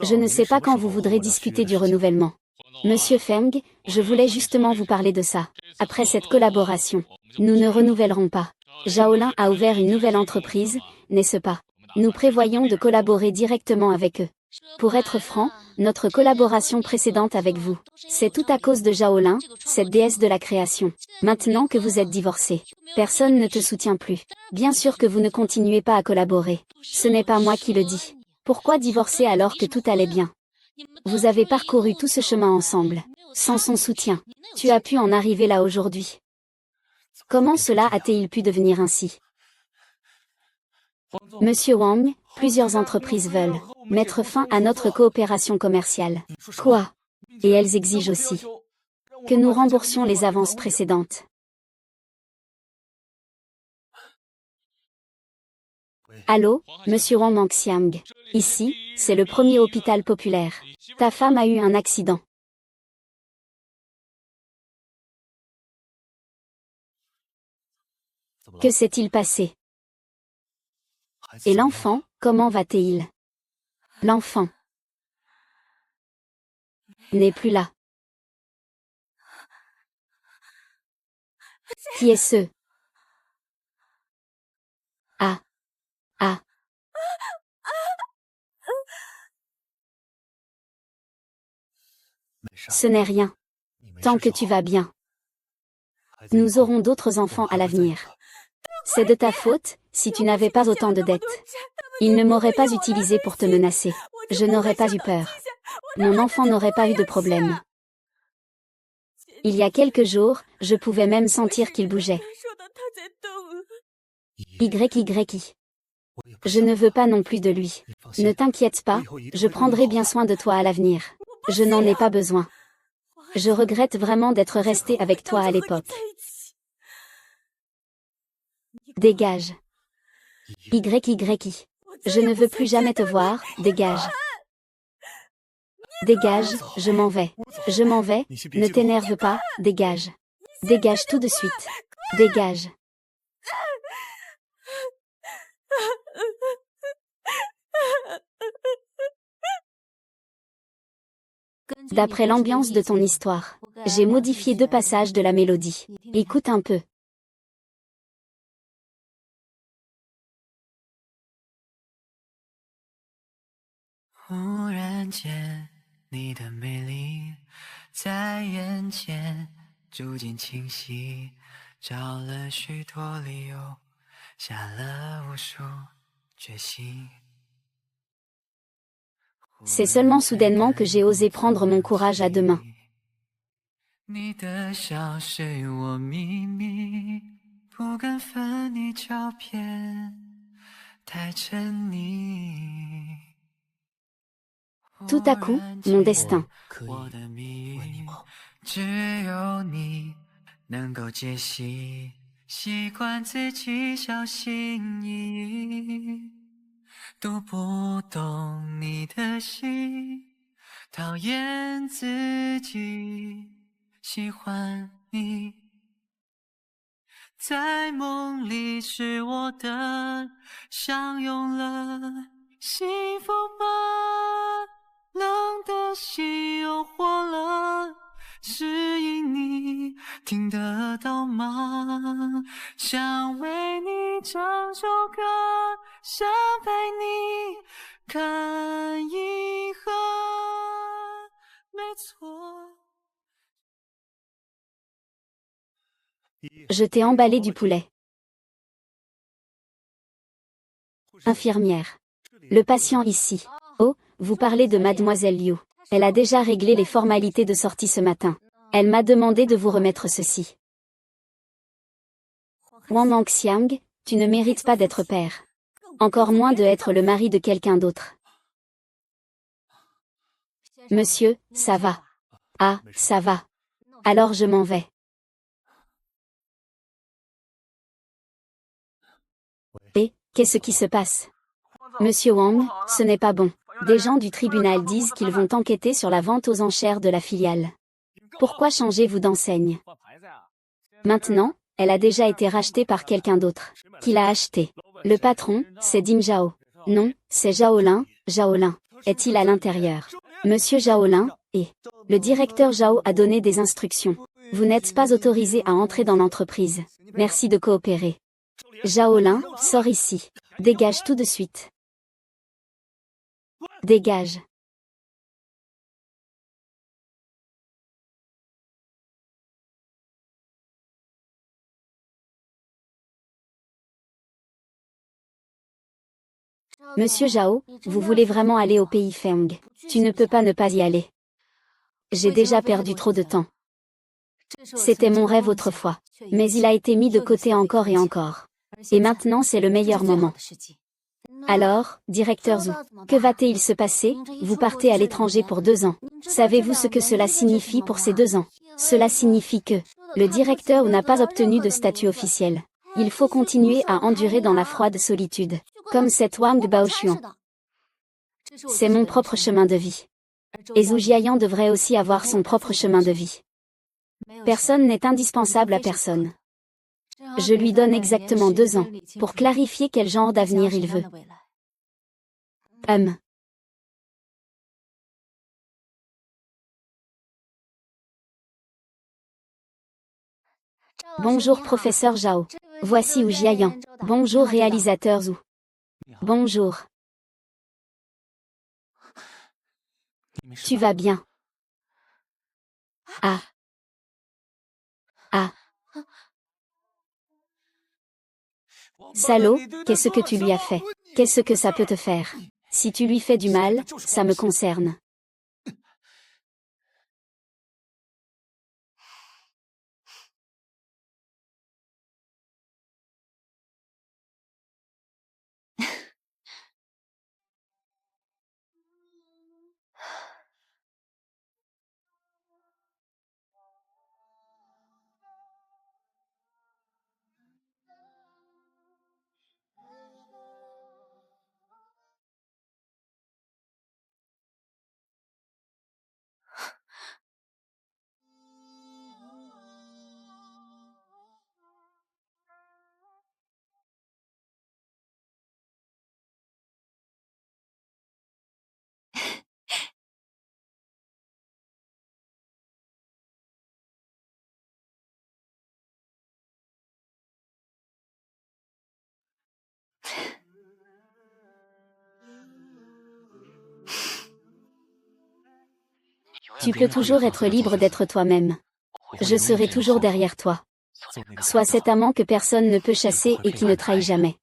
Je ne sais pas quand vous voudrez discuter du renouvellement. Monsieur Feng, je voulais justement vous parler de ça. Après cette collaboration, nous ne renouvellerons pas. Zhaolin a ouvert une nouvelle entreprise, n'est-ce pas? Nous prévoyons de collaborer directement avec eux. Pour être franc, notre collaboration précédente avec vous, c'est tout à cause de Zhao Lin, cette déesse de la création. Maintenant que vous êtes divorcé, personne ne te soutient plus. Bien sûr que vous ne continuez pas à collaborer. Ce n'est pas moi qui le dis. Pourquoi divorcer alors que tout allait bien? Vous avez parcouru tout ce chemin ensemble. Sans son soutien, tu as pu en arriver là aujourd'hui. Comment cela a-t-il pu devenir ainsi? Monsieur Wang, plusieurs entreprises veulent mettre fin à notre coopération commerciale. Quoi? Et elles exigent aussi que nous remboursions les avances précédentes. Allô, Monsieur Wang Mangxiang. Ici, c'est le premier hôpital populaire. Ta femme a eu un accident. Que s'est-il passé? Et l'enfant, comment va-t-il? L'enfant n'est plus là. Qui est ce? Ah. Ah. Ce n'est rien. Tant que tu vas bien. Nous aurons d'autres enfants à l'avenir. C'est de ta faute, si tu n'avais pas autant de dettes. Il ne m'aurait pas utilisé pour te menacer. Je n'aurais pas eu peur. Mon enfant n'aurait pas eu de problème. Il y a quelques jours, je pouvais même sentir qu'il bougeait. YYI. Je ne veux pas non plus de lui. Ne t'inquiète pas, je prendrai bien soin de toi à l'avenir. Je n'en ai pas besoin. Je regrette vraiment d'être resté avec toi à l'époque. Dégage. YYI. Je ne veux plus jamais te voir, dégage. Dégage, je m'en vais. Je m'en vais, ne t'énerve pas, dégage. Dégage tout de suite. Dégage. D'après l'ambiance de ton histoire, j'ai modifié 2 passages de la mélodie. Écoute un peu. C'est seulement soudainement que j'ai osé prendre mon courage à 2 mains. Tout à coup, mon destin. Je t'ai emballé du poulet. Infirmière. Le patient ici. Oh, vous parlez de mademoiselle Liu. Elle a déjà réglé les formalités de sortie ce matin. Elle m'a demandé de vous remettre ceci. Wang Mangxiang, tu ne mérites pas d'être père. Encore moins de être le mari de quelqu'un d'autre. Monsieur, ça va. Ah, ça va. Alors je m'en vais. Et, qu'est-ce qui se passe? Monsieur Wang, ce n'est pas bon. Des gens du tribunal disent qu'ils vont enquêter sur la vente aux enchères de la filiale. Pourquoi changez-vous d'enseigne? Maintenant, elle a déjà été rachetée par quelqu'un d'autre. Qui l'a achetée? Le patron, c'est Dim Zhao. Non, c'est Zhao Lin. Zhao Lin. Est-il à l'intérieur? Monsieur Zhao Lin, et le directeur Zhao a donné des instructions. Vous n'êtes pas autorisé à entrer dans l'entreprise. Merci de coopérer. Zhao Lin, sors ici. Dégage tout de suite. Dégage. Monsieur Zhao, vous voulez vraiment aller au pays Feng. Tu ne peux pas ne pas y aller. J'ai déjà perdu trop de temps. C'était mon rêve autrefois. Mais il a été mis de côté encore et encore. Et maintenant c'est le meilleur moment. Alors, directeur Zhu, que va-t-il se passer? Vous partez à l'étranger pour 2 ans. Savez-vous ce que cela signifie pour ces 2 ans? Cela signifie que le directeur n'a pas obtenu de statut officiel. Il faut continuer à endurer dans la froide solitude. Comme cette Wang Baoxuan. C'est mon propre chemin de vie. Et Zhu Jiayan devrait aussi avoir son propre chemin de vie. Personne n'est indispensable à personne. Je lui donne exactement 2 ans, pour clarifier quel genre d'avenir il veut. Bonjour professeur Zhao. Voici Wu Jiayan. Bonjour réalisateur Zhu. Bonjour. Tu vas bien? Ah. Ah. Salaud, qu'est-ce que tu lui as fait? Qu'est-ce que ça peut te faire? Si tu lui fais du mal, ça me concerne. Tu peux toujours être libre d'être toi-même. Je serai toujours derrière toi. Sois cet amant que personne ne peut chasser et qui ne trahit jamais.